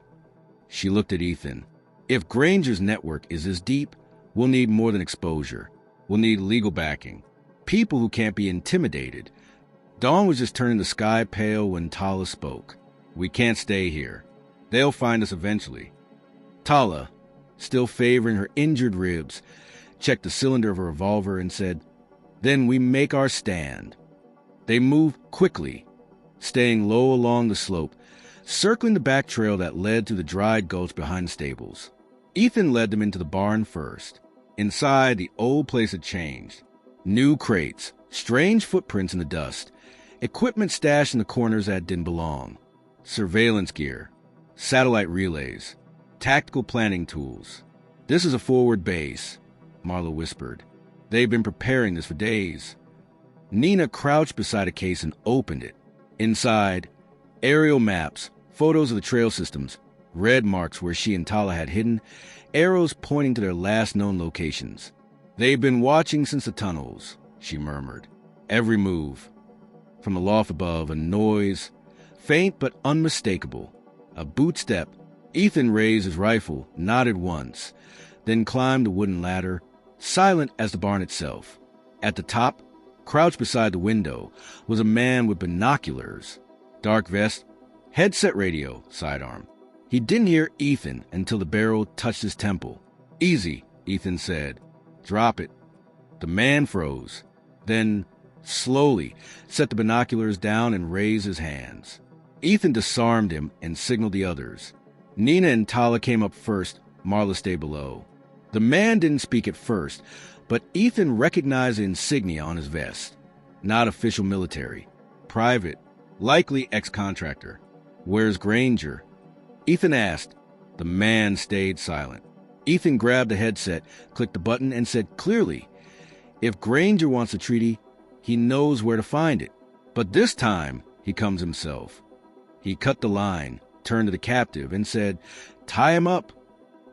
She looked at Ethan. "If Granger's network is this deep, we'll need more than exposure. We'll need legal backing. People who can't be intimidated." Dawn was just turning the sky pale when Tala spoke. "We can't stay here. They'll find us eventually." Tala, still favoring her injured ribs, checked the cylinder of her revolver and said, "Then we make our stand." They moved quickly, staying low along the slope, circling the back trail that led to the dried gulch behind the stables. Ethan led them into the barn first. Inside, the old place had changed. New crates, strange footprints in the dust, equipment stashed in the corners that didn't belong, surveillance gear, satellite relays, tactical planning tools. "This is a forward base," Marla whispered. "They've been preparing this for days." Nina crouched beside a case and opened it. Inside, aerial maps, photos of the trail systems, red marks where she and Tala had hidden, arrows pointing to their last known locations. "They've been watching since the tunnels," she murmured. "Every move." From the loft above, a noise, faint but unmistakable. A boot step. Ethan raised his rifle, nodded once, then climbed the wooden ladder, silent as the barn itself. At the top, crouched beside the window, was a man with binoculars, dark vest, headset radio, sidearm. He didn't hear Ethan until the barrel touched his temple. "Easy," Ethan said. "Drop it." The man froze, then slowly set the binoculars down and raised his hands. Ethan disarmed him and signaled the others. Nina and Tala came up first, Marla stayed below. The man didn't speak at first, but Ethan recognized the insignia on his vest. Not official military. Private, likely ex-contractor. "Where's Granger?" Ethan asked. The man stayed silent. Ethan grabbed the headset, clicked the button, and said clearly, "If Granger wants a treaty, he knows where to find it. But this time, he comes himself." He cut the line, turned to the captive, and said, "Tie him up."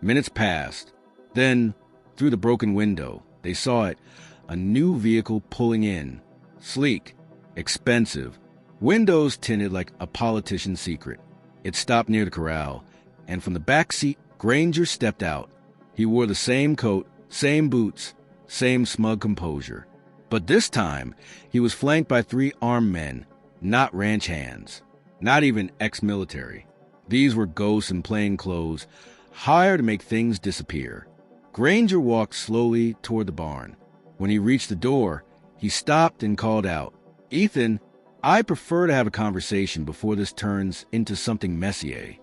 Minutes passed. Then, through the broken window, they saw it, a new vehicle pulling in. Sleek, expensive, windows tinted like a politician's secret. It stopped near the corral, and from the back seat, Granger stepped out. He wore the same coat, same boots, same smug composure. But this time, he was flanked by 3 armed men, not ranch hands, not even ex-military. These were ghosts in plain clothes, hired to make things disappear. Granger walked slowly toward the barn. When he reached the door, he stopped and called out, "Ethan, I prefer to have a conversation before this turns into something Messier."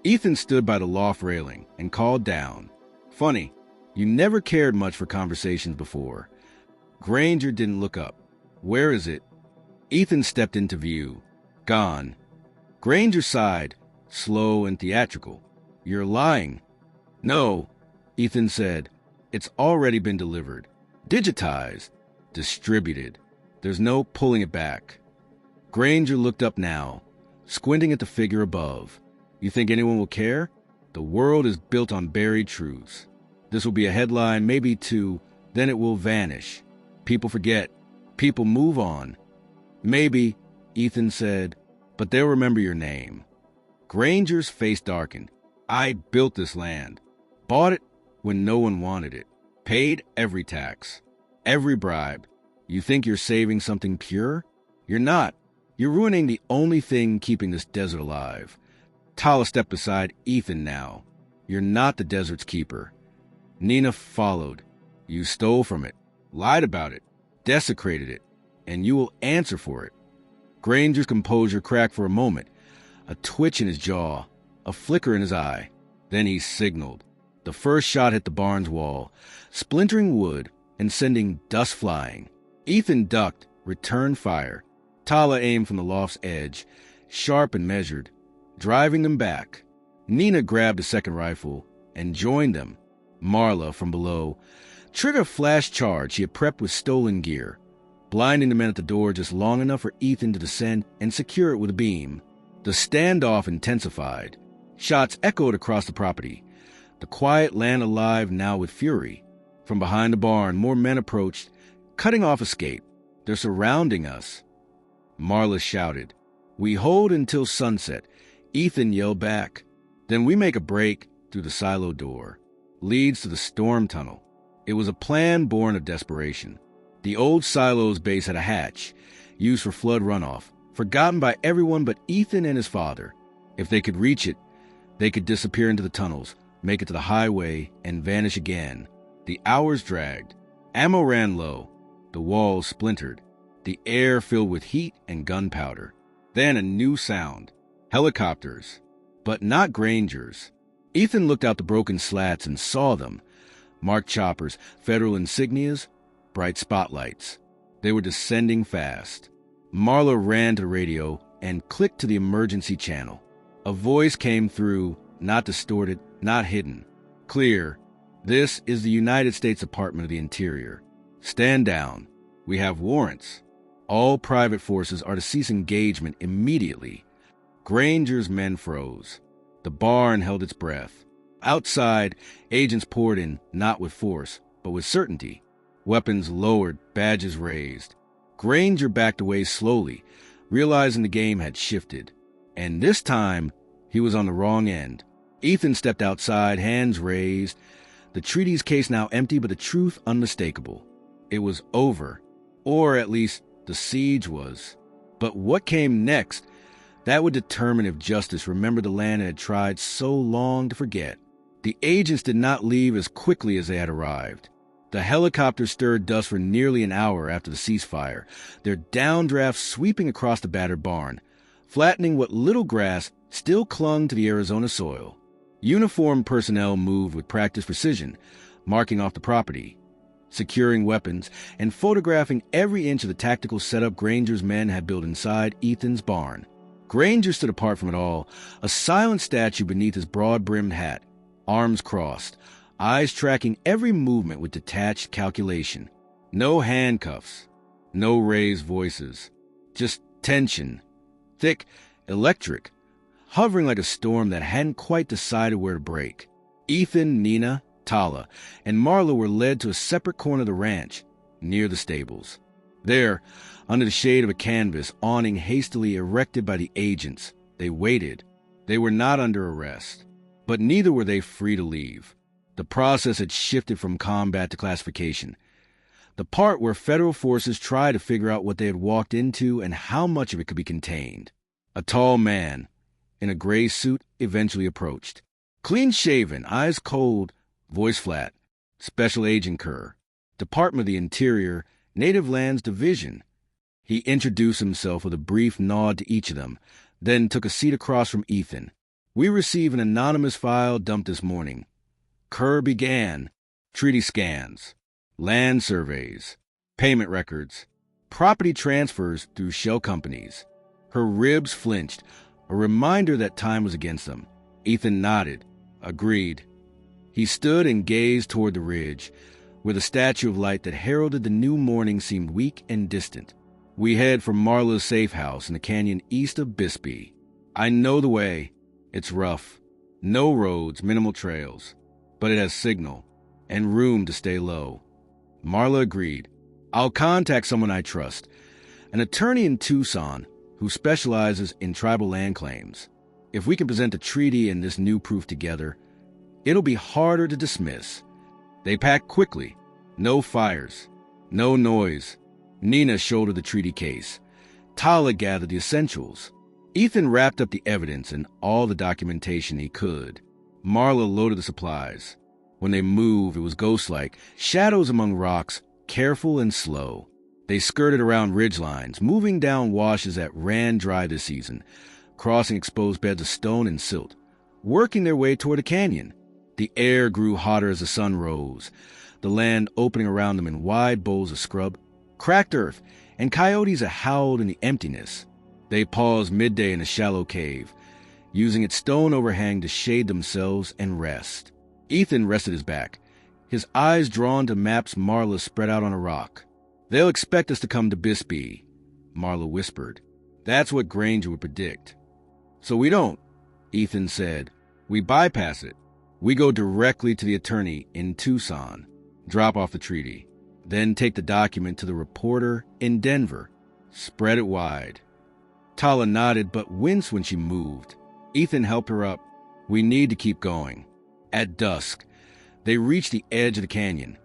Ethan stood by the loft railing and called down, "Funny, you never cared much for conversations before." Granger didn't look up. "Where is it?" Ethan stepped into view. "Gone." Granger sighed, slow and theatrical. "You're lying." "No," Ethan said. "It's already been delivered. Digitized. Distributed. There's no pulling it back." Granger looked up now, squinting at the figure above. "You think anyone will care? The world is built on buried truths. This will be a headline, maybe 2, then it will vanish. People forget. People move on. Maybe," Ethan said, "but they'll remember your name." Granger's face darkened. "I built this land. Bought it when no one wanted it. Paid every tax. Every bribe. You think you're saving something pure? You're not. You're ruining the only thing keeping this desert alive. Tala stepped beside Ethan now. You're not the desert's keeper. Nina followed. You stole from it, lied about it, desecrated it, and you will answer for it. Granger's composure cracked for a moment, a twitch in his jaw, a flicker in his eye. Then he signaled. The first shot hit the barn's wall, splintering wood and sending dust flying. Ethan ducked, returned fire. Tala aimed from the loft's edge, sharp and measured, driving them back. Nina grabbed a second rifle and joined them. Marla, from below, triggered a flash charge she had prepped with stolen gear, blinding the men at the door just long enough for Ethan to descend and secure it with a beam. The standoff intensified. Shots echoed across the property, the quiet land alive now with fury. From behind the barn, more men approached, cutting off escape. They're surrounding us. Marla shouted. We hold until sunset. Ethan yelled back. Then we make a break through the silo door. Leads to the storm tunnel. It was a plan born of desperation. The old silo's base had a hatch, used for flood runoff, forgotten by everyone but Ethan and his father. If they could reach it, they could disappear into the tunnels, make it to the highway, and vanish again. The hours dragged. Ammo ran low. The walls splintered. The air filled with heat and gunpowder. Then a new sound. Helicopters. But not Grangers. Ethan looked out the broken slats and saw them. Marked choppers, federal insignias, bright spotlights. They were descending fast. Marla ran to the radio and clicked to the emergency channel. A voice came through, not distorted, not hidden. Clear. This is the United States Department of the Interior. Stand down. We have warrants. All private forces are to cease engagement immediately. Granger's men froze. The barn held its breath. Outside, agents poured in, not with force, but with certainty. Weapons lowered, badges raised. Granger backed away slowly, realizing the game had shifted. And this time, he was on the wrong end. Ethan stepped outside, hands raised. The treaty's case now empty, but the truth unmistakable. It was over. Or at least, the siege was. But what came next? That would determine if justice remembered the land it had tried so long to forget. The agents did not leave as quickly as they had arrived. The helicopter stirred dust for nearly an hour after the ceasefire, their downdraft sweeping across the battered barn, flattening what little grass still clung to the Arizona soil. Uniformed personnel moved with practiced precision, marking off the property, securing weapons, and photographing every inch of the tactical setup Granger's men had built inside Ethan's barn. Granger stood apart from it all, a silent statue beneath his broad-brimmed hat, arms crossed, eyes tracking every movement with detached calculation. No handcuffs, no raised voices, just tension, thick, electric, hovering like a storm that hadn't quite decided where to break. Ethan, Nina, Tala, and Marla were led to a separate corner of the ranch, near the stables. There, under the shade of a canvas awning hastily erected by the agents, they waited. They were not under arrest, but neither were they free to leave. The process had shifted from combat to classification, the part where federal forces tried to figure out what they had walked into and how much of it could be contained. A tall man, in a gray suit, eventually approached. Clean-shaven, eyes cold, voice flat. Special Agent Kerr, Department of the Interior, Native Lands Division. He introduced himself with a brief nod to each of them, then took a seat across from Ethan. We receive an anonymous file dumped this morning. Kerr began. Treaty scans, land surveys, payment records, property transfers through shell companies. Her ribs flinched, a reminder that time was against them. Ethan nodded, agreed. He stood and gazed toward the ridge, where the statue of light that heralded the new morning seemed weak and distant. We head for Marla's safe house in the canyon east of Bisbee. I know the way. It's rough. No roads, minimal trails. But it has signal and room to stay low. Marla agreed. I'll contact someone I trust, an attorney in Tucson who specializes in tribal land claims. If we can present the treaty and this new proof together, it'll be harder to dismiss. They packed quickly. No fires. No noise. Nina shouldered the treaty case. Tala gathered the essentials. Ethan wrapped up the evidence and all the documentation he could. Marla loaded the supplies. When they moved, it was ghost-like, shadows among rocks, careful and slow. They skirted around ridgelines, moving down washes that ran dry this season, crossing exposed beds of stone and silt, working their way toward a canyon. The air grew hotter as the sun rose, the land opening around them in wide bowls of scrub, cracked earth, and coyotes howled in the emptiness. They paused midday in a shallow cave, using its stone overhang to shade themselves and rest. Ethan rested his back, his eyes drawn to maps Marla spread out on a rock. "They'll expect us to come to Bisbee," Marla whispered. That's what Granger would predict. "So we don't," Ethan said. "We bypass it. We go directly to the attorney in Tucson, drop off the treaty, then take the document to the reporter in Denver, spread it wide." Tala nodded but winced when she moved. Ethan helped her up. "We need to keep going." At dusk, they reached the edge of the canyon.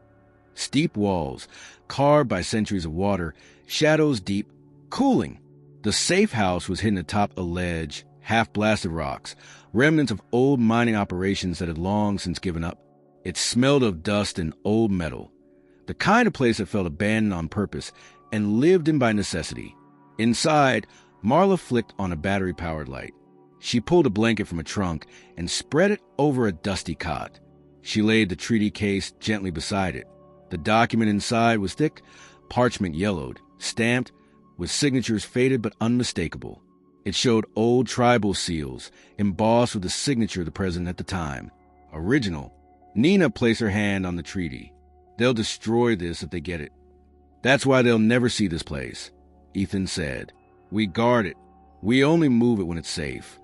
Steep walls, carved by centuries of water, shadows deep, cooling. The safe house was hidden atop a ledge, half-blasted rocks, remnants of old mining operations that had long since given up. It smelled of dust and old metal, the kind of place that felt abandoned on purpose and lived in by necessity. Inside, Marla flicked on a battery-powered light. She pulled a blanket from a trunk and spread it over a dusty cot. She laid the treaty case gently beside it. The document inside was thick, parchment yellowed, stamped, with signatures faded but unmistakable. It showed old tribal seals, embossed with the signature of the president at the time. Original. Nina placed her hand on the treaty. "They'll destroy this if they get it. That's why they'll never see this place," Ethan said. "We guard it. We only move it when it's safe."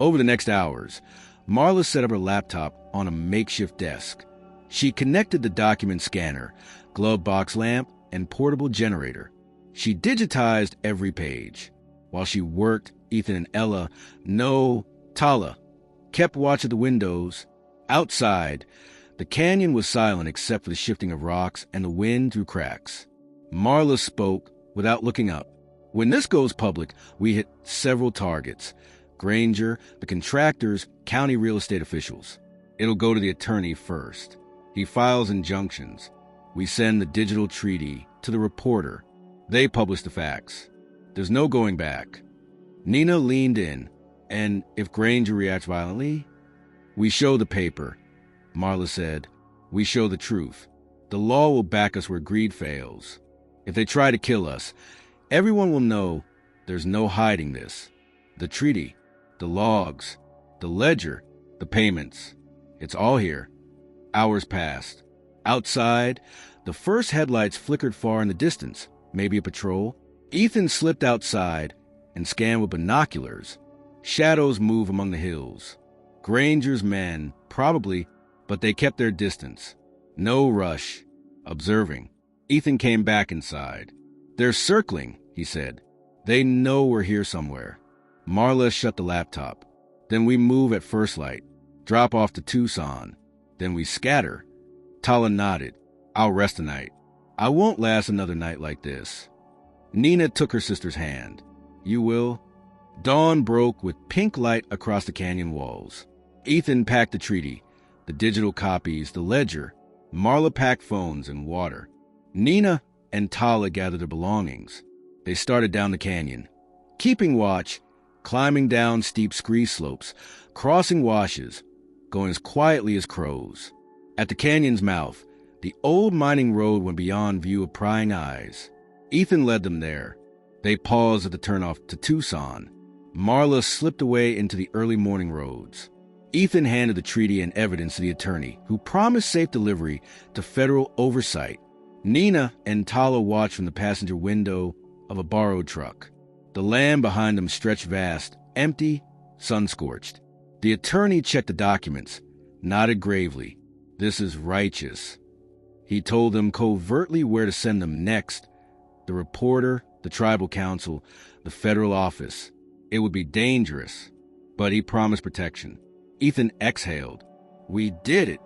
Over the next hours, Marla set up her laptop on a makeshift desk. She connected the document scanner, glove box lamp, and portable generator. She digitized every page. While she worked, Ethan and Ella, Tala, kept watch at the windows. Outside, the canyon was silent except for the shifting of rocks and the wind through cracks. Marla spoke without looking up. "When this goes public, we hit several targets. Granger, the contractors, county real estate officials. It'll go to the attorney first. He files injunctions. We send the digital treaty to the reporter. They publish the facts. There's no going back." Nina leaned in. "And if Granger reacts violently?" "We show the paper," Marla said. "We show the truth. The law will back us where greed fails. If they try to kill us, everyone will know there's no hiding this. The treaty, the logs, the ledger, the payments. It's all here." Hours passed. Outside, the first headlights flickered far in the distance, maybe a patrol. Ethan slipped outside and scanned with binoculars. Shadows move among the hills. Granger's men, probably, but they kept their distance. No rush. Observing. Ethan came back inside. "They're circling," he said. "They know we're here somewhere." Marla shut the laptop. "Then we move at first light. Drop off to Tucson. Then we scatter." Tala nodded. "I'll rest a night. I won't last another night like this." Nina took her sister's hand. "You will?" Dawn broke with pink light across the canyon walls. Ethan packed the treaty, the digital copies, the ledger. Marla packed phones and water. Nina and Tala gathered their belongings. They started down the canyon, keeping watch, climbing down steep scree slopes, crossing washes, going as quietly as crows. At the canyon's mouth, the old mining road went beyond view of prying eyes. Ethan led them there. They paused at the turnoff to Tucson. Marla slipped away into the early morning roads. Ethan handed the treaty and evidence to the attorney, who promised safe delivery to federal oversight. Nina and Tala watched from the passenger window of a borrowed truck. The land behind them stretched vast, empty, sun-scorched. The attorney checked the documents, nodded gravely. "This is righteous." He told them covertly where to send them next: the reporter, the tribal council, the federal office. It would be dangerous, but he promised protection. Ethan exhaled. "We did it."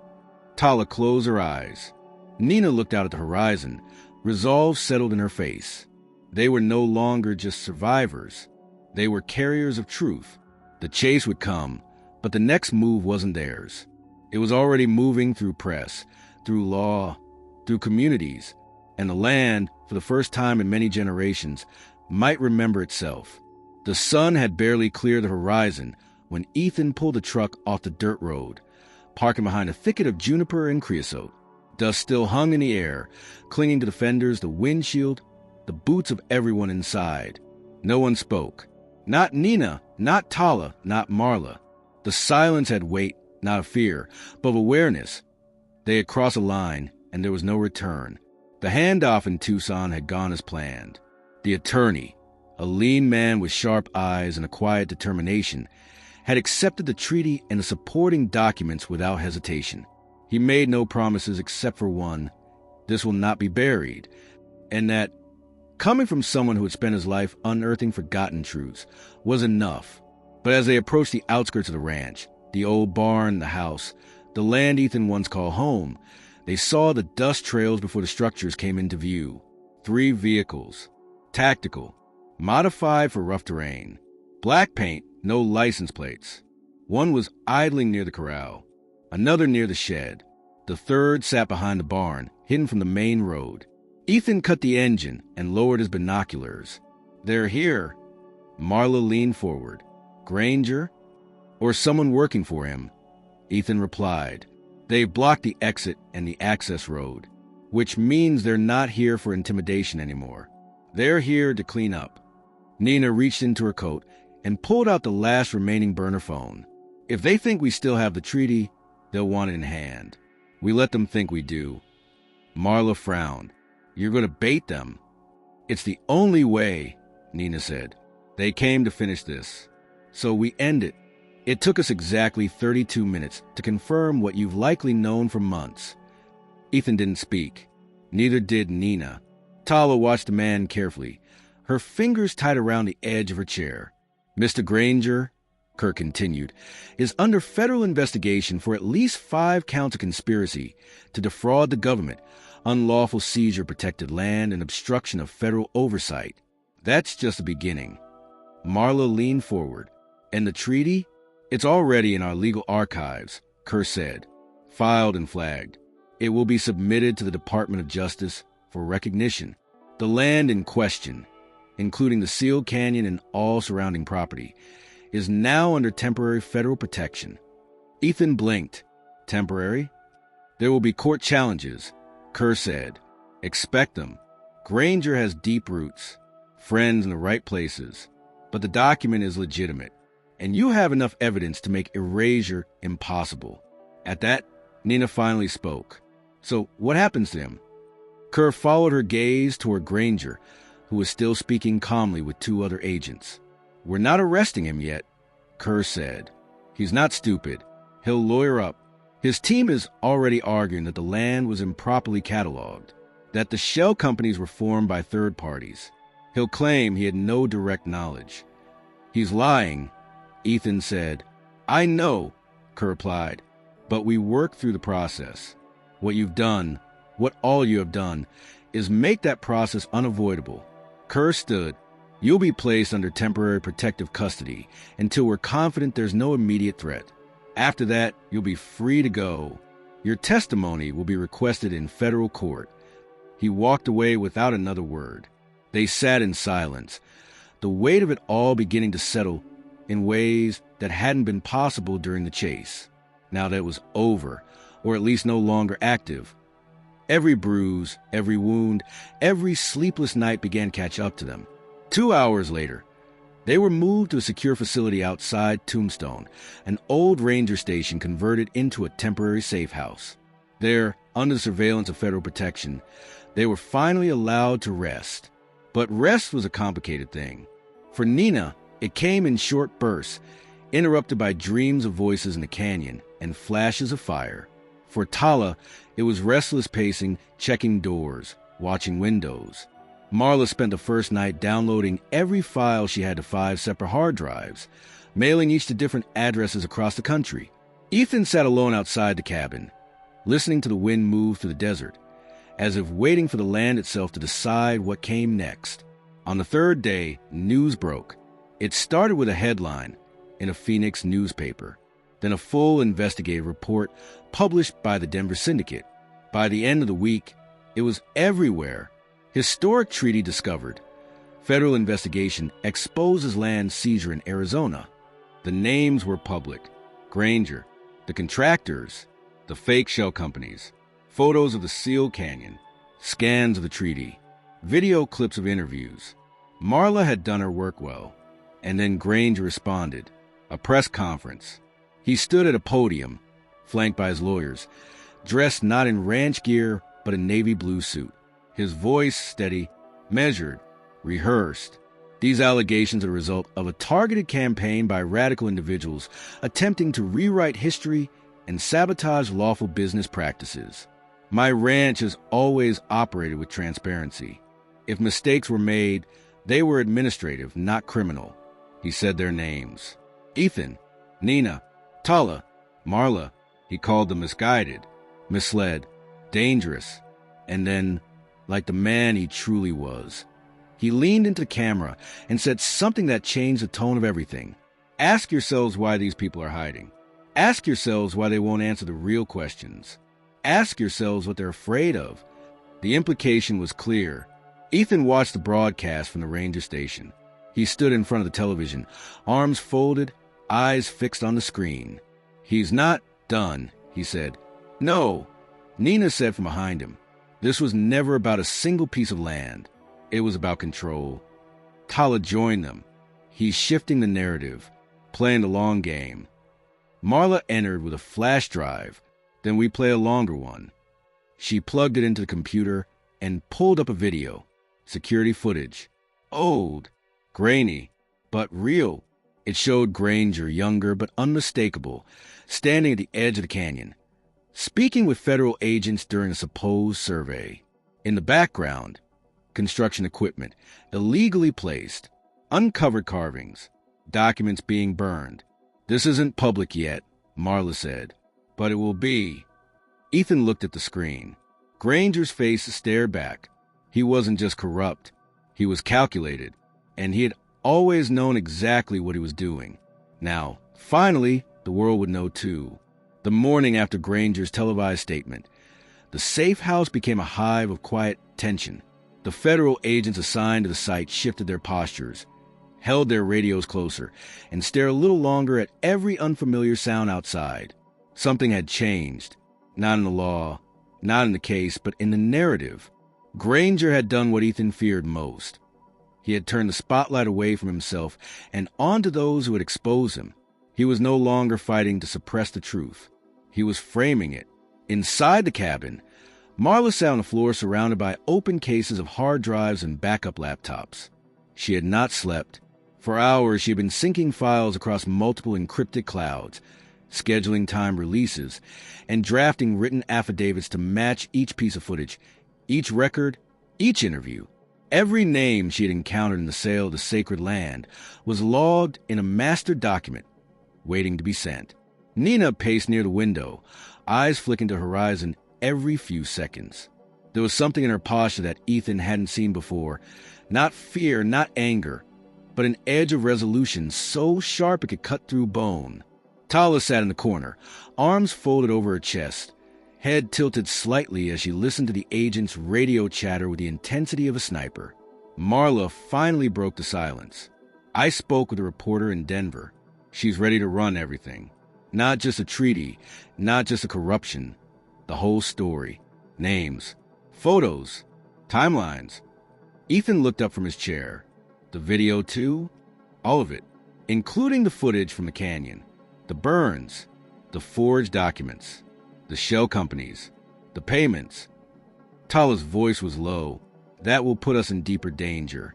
Tala closed her eyes. Nina looked out at the horizon, Resolve settled in her face. They were no longer just survivors. They were carriers of truth. The chase would come, but the next move wasn't theirs. It was already moving through press, through law, through communities, and the land, for the first time in many generations, might remember itself. The sun had barely cleared the horizon when Ethan pulled the truck off the dirt road, parking behind a thicket of juniper and creosote. Dust still hung in the air, clinging to the fenders, the windshield, the boots of everyone inside. No one spoke. Not Nina, not Tala, not Marla. The silence had weight, not of fear, but of awareness. They had crossed a line, and there was no return. The handoff in Tucson had gone as planned. The attorney, a lean man with sharp eyes and a quiet determination, had accepted the treaty and the supporting documents without hesitation. He made no promises except for one: this will not be buried, and that, coming from someone who had spent his life unearthing forgotten truths, was enough. But as they approached the outskirts of the ranch, the old barn, the house, the land Ethan once called home, they saw the dust trails before the structures came into view. 3 vehicles, tactical, modified for rough terrain. Black paint, no license plates. One was idling near the corral, another near the shed. The third sat behind the barn, hidden from the main road. Ethan cut the engine and lowered his binoculars. "They're here." Marla leaned forward. "Granger? Or someone working for him?" Ethan replied. "They've blocked the exit and the access road, which means they're not here for intimidation anymore. They're here to clean up." Nina reached into her coat and pulled out the last remaining burner phone. "If they think we still have the treaty, they'll want it in hand. We let them think we do." Marla frowned. "You're going to bait them." "It's the only way," Nina said. "They came to finish this. So we end it. It took us exactly 32 minutes to confirm what you've likely known for months." Ethan didn't speak. Neither did Nina. Tala watched the man carefully, her fingers tight around the edge of her chair. "Mr. Granger," Kirk continued, "is under federal investigation for at least 5 counts of conspiracy to defraud the government, unlawful seizure of protected land, and obstruction of federal oversight. That's just the beginning." Marla leaned forward. "And the treaty? It's already in our legal archives," Kerr said, "filed and flagged. It will be submitted to the Department of Justice for recognition. The land in question, including the sealed canyon and all surrounding property, is now under temporary federal protection." Ethan blinked. "Temporary?" "There will be court challenges," Kerr said. "Expect them. Granger has deep roots, friends in the right places, but the document is legitimate, and you have enough evidence to make erasure impossible." At that, Nina finally spoke. "So what happens to him?" Kerr followed her gaze toward Granger, who was still speaking calmly with 2 other agents. "We're not arresting him yet," Kerr said. "He's not stupid. He'll lawyer up. His team is already arguing that the land was improperly cataloged, that the shell companies were formed by third parties. He'll claim he had no direct knowledge." "He's lying," Ethan said. "I know," Kerr replied, "but we worked through the process. What you've done, what all you have done, is make that process unavoidable." Kerr stood. "You'll be placed under temporary protective custody until we're confident there's no immediate threat. After that, you'll be free to go. Your testimony will be requested in federal court." He walked away without another word. They sat in silence, the weight of it all beginning to settle in ways that hadn't been possible during the chase. Now that it was over, or at least no longer active, every bruise, every wound, every sleepless night began to catch up to them. 2 hours later, they were moved to a secure facility outside Tombstone, an old ranger station converted into a temporary safe house. There, under the surveillance of federal protection, they were finally allowed to rest. But rest was a complicated thing. For Nina, it came in short bursts, interrupted by dreams of voices in the canyon and flashes of fire. For Tala, it was restless pacing, checking doors, watching windows. Marla spent the first night downloading every file she had to 5 separate hard drives, mailing each to different addresses across the country. Ethan sat alone outside the cabin, listening to the wind move through the desert, as if waiting for the land itself to decide what came next. On the third day, news broke. It started with a headline in a Phoenix newspaper, then a full investigative report published by the Denver Syndicate. By the end of the week, it was everywhere. Historic treaty discovered. Federal investigation exposes land seizure in Arizona. The names were public. Granger, the contractors, the fake shell companies, photos of the Seal Canyon, scans of the treaty, video clips of interviews. Marla had done her work well. And then Granger responded. A press conference. He stood at a podium, flanked by his lawyers, dressed not in ranch gear, but a navy blue suit. His voice steady, measured, rehearsed. These allegations are the result of a targeted campaign by radical individuals attempting to rewrite history and sabotage lawful business practices. My ranch has always operated with transparency. If mistakes were made, they were administrative, not criminal. He said their names. Ethan, Nina, Tala, Marla. He called them misguided, misled, dangerous, and then, like the man he truly was, he leaned into the camera and said something that changed the tone of everything. Ask yourselves why these people are hiding. Ask yourselves why they won't answer the real questions. Ask yourselves what they're afraid of. The implication was clear. Ethan watched the broadcast from the ranger station. He stood in front of the television, arms folded, eyes fixed on the screen. He's not done, he said. No, Nina said from behind him. This was never about a single piece of land. It was about control. Tala joined them. He's shifting the narrative, playing the long game. Marla entered with a flash drive. Then we play a longer one. She plugged it into the computer and pulled up a video. Security footage. Old, grainy, but real. It showed Granger, younger but unmistakable, standing at the edge of the canyon, speaking with federal agents during a supposed survey. In the background, construction equipment, illegally placed, uncovered carvings, documents being burned. This isn't public yet, Marla said, but it will be. Ethan looked at the screen. Granger's face stared back. He wasn't just corrupt. He was calculated, and he had always known exactly what he was doing. Now, finally, the world would know too. The morning after Granger's televised statement, the safe house became a hive of quiet tension. The federal agents assigned to the site shifted their postures, held their radios closer, and stared a little longer at every unfamiliar sound outside. Something had changed, not in the law, not in the case, but in the narrative. Granger had done what Ethan feared most. He had turned the spotlight away from himself and onto those who had exposed him. He was no longer fighting to suppress the truth. He was framing it. Inside the cabin, Marla sat on the floor surrounded by open cases of hard drives and backup laptops. She had not slept. For hours, she had been syncing files across multiple encrypted clouds, scheduling timed releases, and drafting written affidavits to match each piece of footage, each record, each interview. Every name she had encountered in the sale of the sacred land was logged in a master document, waiting to be sent. Nina paced near the window, eyes flicking to the horizon every few seconds. There was something in her posture that Ethan hadn't seen before. Not fear, not anger, but an edge of resolution so sharp it could cut through bone. Tala sat in the corner, arms folded over her chest, head tilted slightly as she listened to the agent's radio chatter with the intensity of a sniper. Marla finally broke the silence. I spoke with a reporter in Denver. She's ready to run everything. Not just a treaty, not just a corruption. The whole story. Names, photos, timelines. Ethan looked up from his chair. The video too? All of it, including the footage from the canyon, the burns, the forged documents, the shell companies, the payments. Tala's voice was low. That will put us in deeper danger.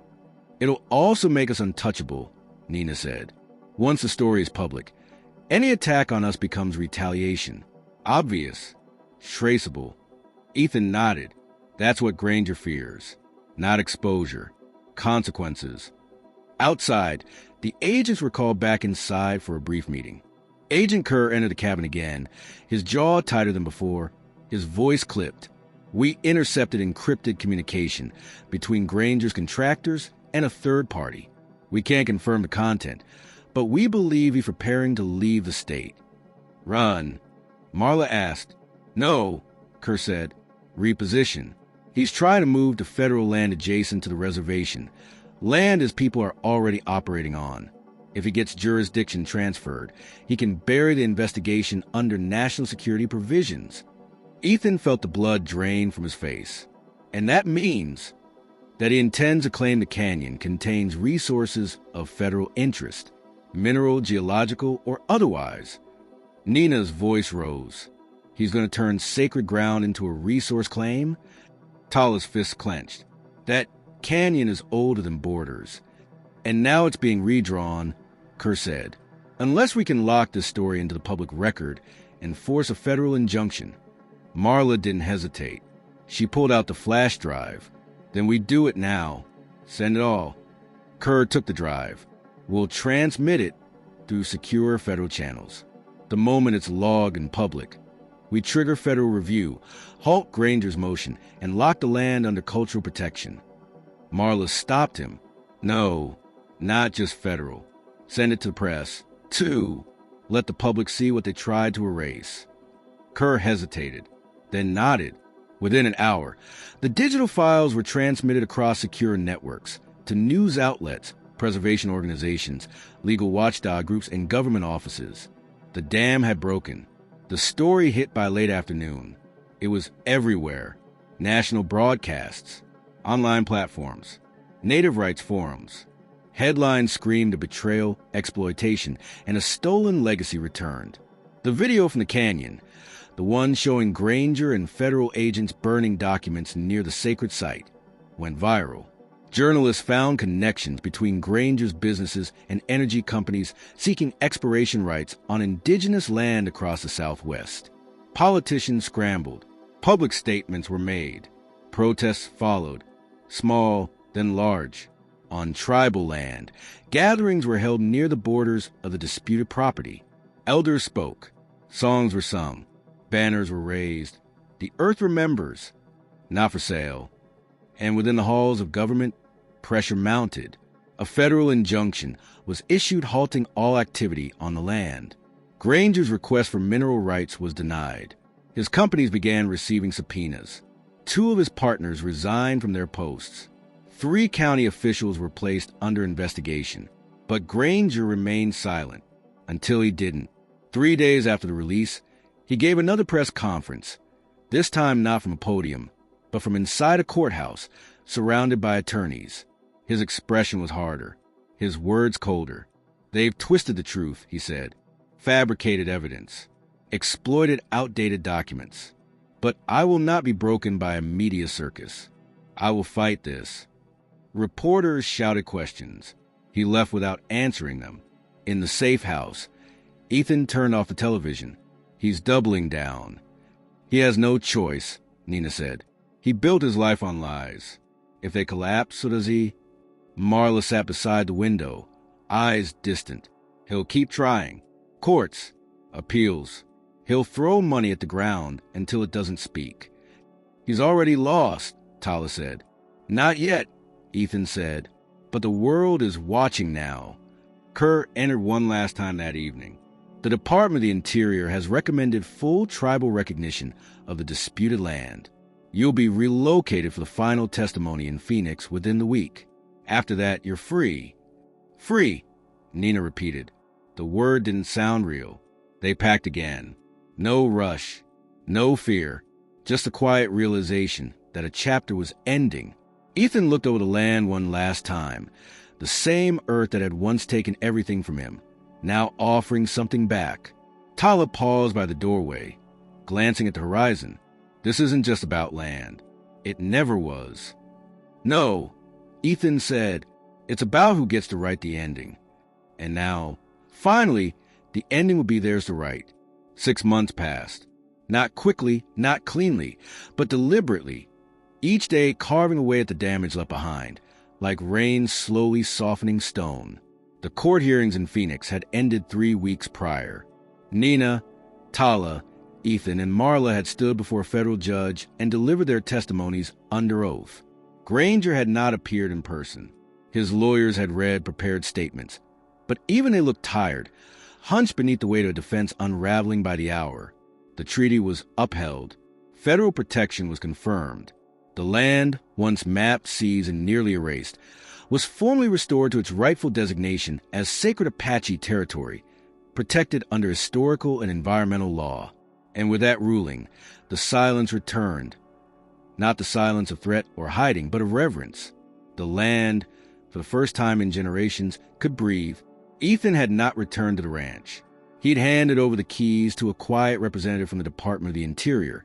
It'll also make us untouchable, Nina said. Once the story is public, any attack on us becomes retaliation. Obvious, traceable. Ethan nodded. That's what Granger fears. Not exposure. Consequences. Outside, the agents were called back inside for a brief meeting. Agent Kerr entered the cabin again, his jaw tighter than before, his voice clipped. We intercepted encrypted communication between Granger's contractors and a third party. We can't confirm the content, but we believe he's preparing to leave the state. Run? Marla asked. No, Kerr said. Reposition. He's trying to move to federal land adjacent to the reservation, land his people are already operating on. If he gets jurisdiction transferred, he can bury the investigation under national security provisions. Ethan felt the blood drain from his face. And that means that he intends to claim the canyon contains resources of federal interest, mineral, geological, or otherwise. Nina's voice rose. He's going to turn sacred ground into a resource claim? Tala's fist clenched. That canyon is older than Borders, and now it's being redrawn, Kerr said. Unless we can lock this story into the public record and force a federal injunction. Marla didn't hesitate. She pulled out the flash drive. Then we do it now. Send it all. Kerr took the drive. We'll transmit it through secure federal channels. The moment it's logged in public, we trigger federal review, halt Granger's motion, and lock the land under cultural protection. Marla stopped him. No, not just federal. Send it to the press. 2. Let the public see what they tried to erase. Kerr hesitated, then nodded. Within an hour, the digital files were transmitted across secure networks to news outlets, preservation organizations, legal watchdog groups, and government offices. The dam had broken. The story hit by late afternoon. It was everywhere. National broadcasts, online platforms, native rights forums. Headlines screamed of betrayal, exploitation, and a stolen legacy returned. The video from the canyon, the one showing Granger and federal agents burning documents near the sacred site, went viral. Journalists found connections between Granger's businesses and energy companies seeking exploration rights on indigenous land across the Southwest. Politicians scrambled. Public statements were made. Protests followed, small, then large. On tribal land, gatherings were held near the borders of the disputed property. Elders spoke. Songs were sung. Banners were raised. The earth remembers. Not for sale. And within the halls of government, pressure mounted. A federal injunction was issued halting all activity on the land. Granger's request for mineral rights was denied. His companies began receiving subpoenas. 2 of his partners resigned from their posts. 3 county officials were placed under investigation. But Granger remained silent until he didn't. 3 days after the release, he gave another press conference, this time not from a podium, but from inside a courthouse, surrounded by attorneys. His expression was harder, his words colder. They've twisted the truth, he said, fabricated evidence, exploited outdated documents. But I will not be broken by a media circus. I will fight this. Reporters shouted questions. He left without answering them. In the safe house, Ethan turned off the television. He's doubling down. He has no choice, Nina said. He built his life on lies. If they collapse, so does he. Marla sat beside the window, eyes distant. He'll keep trying. Courts, appeals. He'll throw money at the ground until it doesn't speak. He's already lost, Tala said. Not yet, Ethan said. But the world is watching now. Kerr entered one last time that evening. The Department of the Interior has recommended full tribal recognition of the disputed land. You'll be relocated for the final testimony in Phoenix within the week. After that, you're free. Free, Nina repeated. The word didn't sound real. They packed again. No rush, no fear, just a quiet realization that a chapter was ending. Ethan looked over the land one last time, the same earth that had once taken everything from him, now offering something back. Tala paused by the doorway, glancing at the horizon. This isn't just about land. It never was. No, Ethan said, it's about who gets to write the ending. And now, finally, the ending will be theirs to write. 6 months passed. Not quickly, not cleanly, but deliberately. Each day carving away at the damage left behind, like rain slowly softening stone. The court hearings in Phoenix had ended 3 weeks prior. Nina, Tala, Ethan and Marla had stood before a federal judge and delivered their testimonies under oath. Granger had not appeared in person. His lawyers had read prepared statements. But even they looked tired, hunched beneath the weight of a defense unraveling by the hour. The treaty was upheld. Federal protection was confirmed. The land, once mapped, seized, and nearly erased, was formally restored to its rightful designation as sacred Apache territory, protected under historical and environmental law. And with that ruling, the silence returned. Not the silence of threat or hiding, but of reverence. The land, for the first time in generations, could breathe. Ethan had not returned to the ranch. He'd handed over the keys to a quiet representative from the Department of the Interior,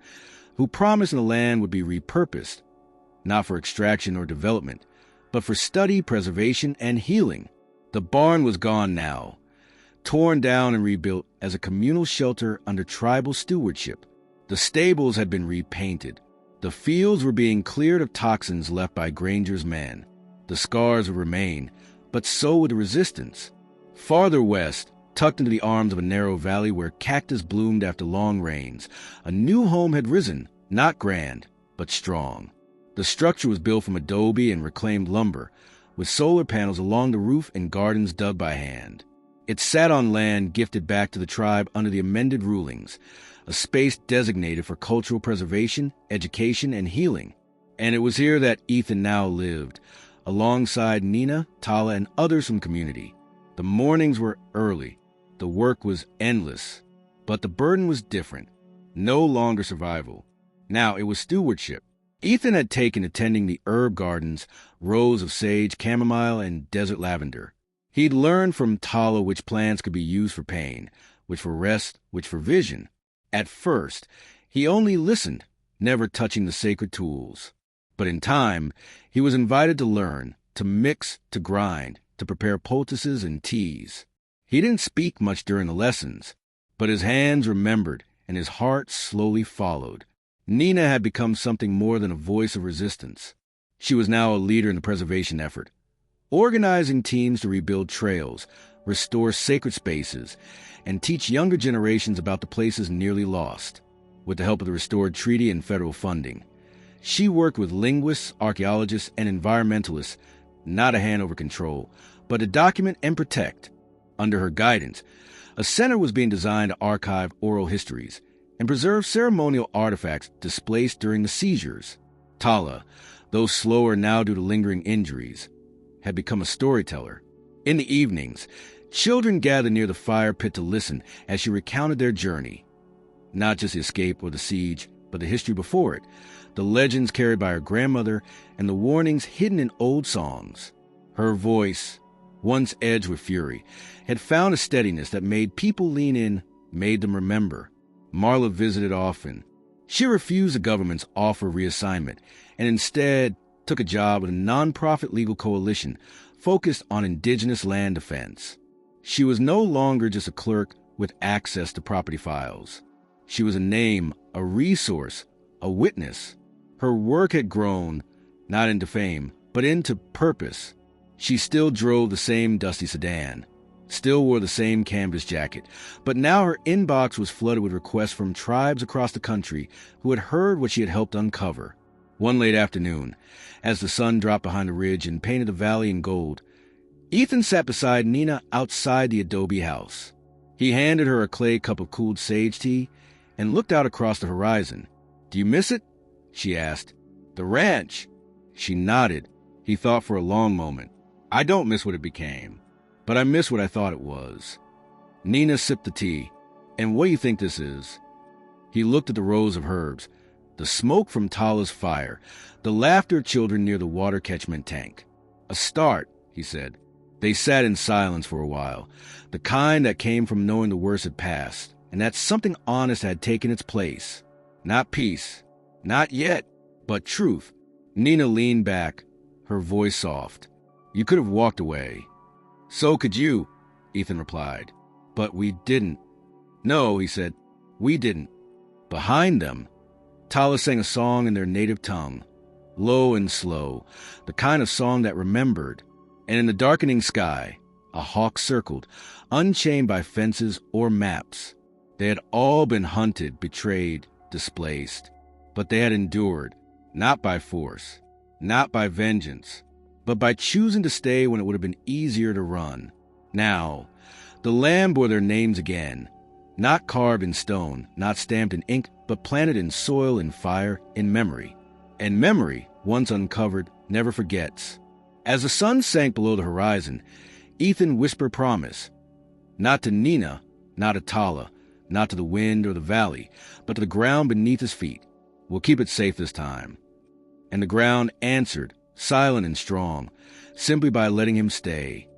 who promised the land would be repurposed, not for extraction or development, but for study, preservation, and healing. The barn was gone now, torn down and rebuilt as a communal shelter under tribal stewardship. The stables had been repainted. The fields were being cleared of toxins left by Granger's men. The scars would remain, but so would the resistance. Farther west, tucked into the arms of a narrow valley where cactus bloomed after long rains, a new home had risen, not grand, but strong. The structure was built from adobe and reclaimed lumber, with solar panels along the roof and gardens dug by hand. It sat on land gifted back to the tribe under the amended rulings, a space designated for cultural preservation, education, and healing. And it was here that Ethan now lived, alongside Nina, Tala, and others from the community. The mornings were early. The work was endless. But the burden was different. No longer survival. Now it was stewardship. Ethan had taken to tending the herb gardens, rows of sage, chamomile, and desert lavender. He'd learned from Tala which plants could be used for pain, which for rest, which for vision. At first, he only listened, never touching the sacred tools. But in time, he was invited to learn, to mix, to grind, to prepare poultices and teas. He didn't speak much during the lessons, but his hands remembered and his heart slowly followed. Nina had become something more than a voice of resistance. She was now a leader in the preservation effort, organizing teams to rebuild trails, restore sacred spaces, and teach younger generations about the places nearly lost. With the help of the restored treaty and federal funding, she worked with linguists, archaeologists, and environmentalists, not to hand over control, but to document and protect. Under her guidance, a center was being designed to archive oral histories and preserve ceremonial artifacts displaced during the seizures. Tala, though slower now due to lingering injuries, had become a storyteller. In the evenings, children gathered near the fire pit to listen as she recounted their journey. Not just the escape or the siege, but the history before it, the legends carried by her grandmother, and the warnings hidden in old songs. Her voice, once edged with fury, had found a steadiness that made people lean in, made them remember. Marla visited often. She refused the government's offer of reassignment and instead took a job with a nonprofit legal coalition focused on indigenous land defense. She was no longer just a clerk with access to property files. She was a name, a resource, a witness. Her work had grown, not into fame, but into purpose. She still drove the same dusty sedan, still wore the same canvas jacket, but now her inbox was flooded with requests from tribes across the country who had heard what she had helped uncover. One late afternoon, as the sun dropped behind the ridge and painted the valley in gold, Ethan sat beside Nina outside the adobe house. He handed her a clay cup of cooled sage tea and looked out across the horizon. "Do you miss it?" she asked. "The ranch." She nodded. He thought for a long moment. "I don't miss what it became, but I miss what I thought it was." Nina sipped the tea. "And what do you think this is?" He looked at the rows of herbs, the smoke from Tala's fire, the laughter of children near the water catchment tank. "A start," he said. They sat in silence for a while, the kind that came from knowing the worst had passed, and that something honest had taken its place. Not peace, not yet, but truth. Nina leaned back, her voice soft. "You could have walked away." "So could you," Ethan replied. "But we didn't." "No," he said, "we didn't." Behind them, Tala sang a song in their native tongue, low and slow, the kind of song that remembered. And in the darkening sky, a hawk circled, unchained by fences or maps. They had all been hunted, betrayed, displaced, but they had endured, not by force, not by vengeance, but by choosing to stay when it would have been easier to run. Now, the land bore their names again, not carved in stone, not stamped in ink, but planted in soil, in fire, in memory. And memory, once uncovered, never forgets. As the sun sank below the horizon, Ethan whispered promise, not to Nina, not to Tala, not to the wind or the valley, but to the ground beneath his feet. We'll keep it safe this time. And the ground answered, silent and strong, simply by letting him stay.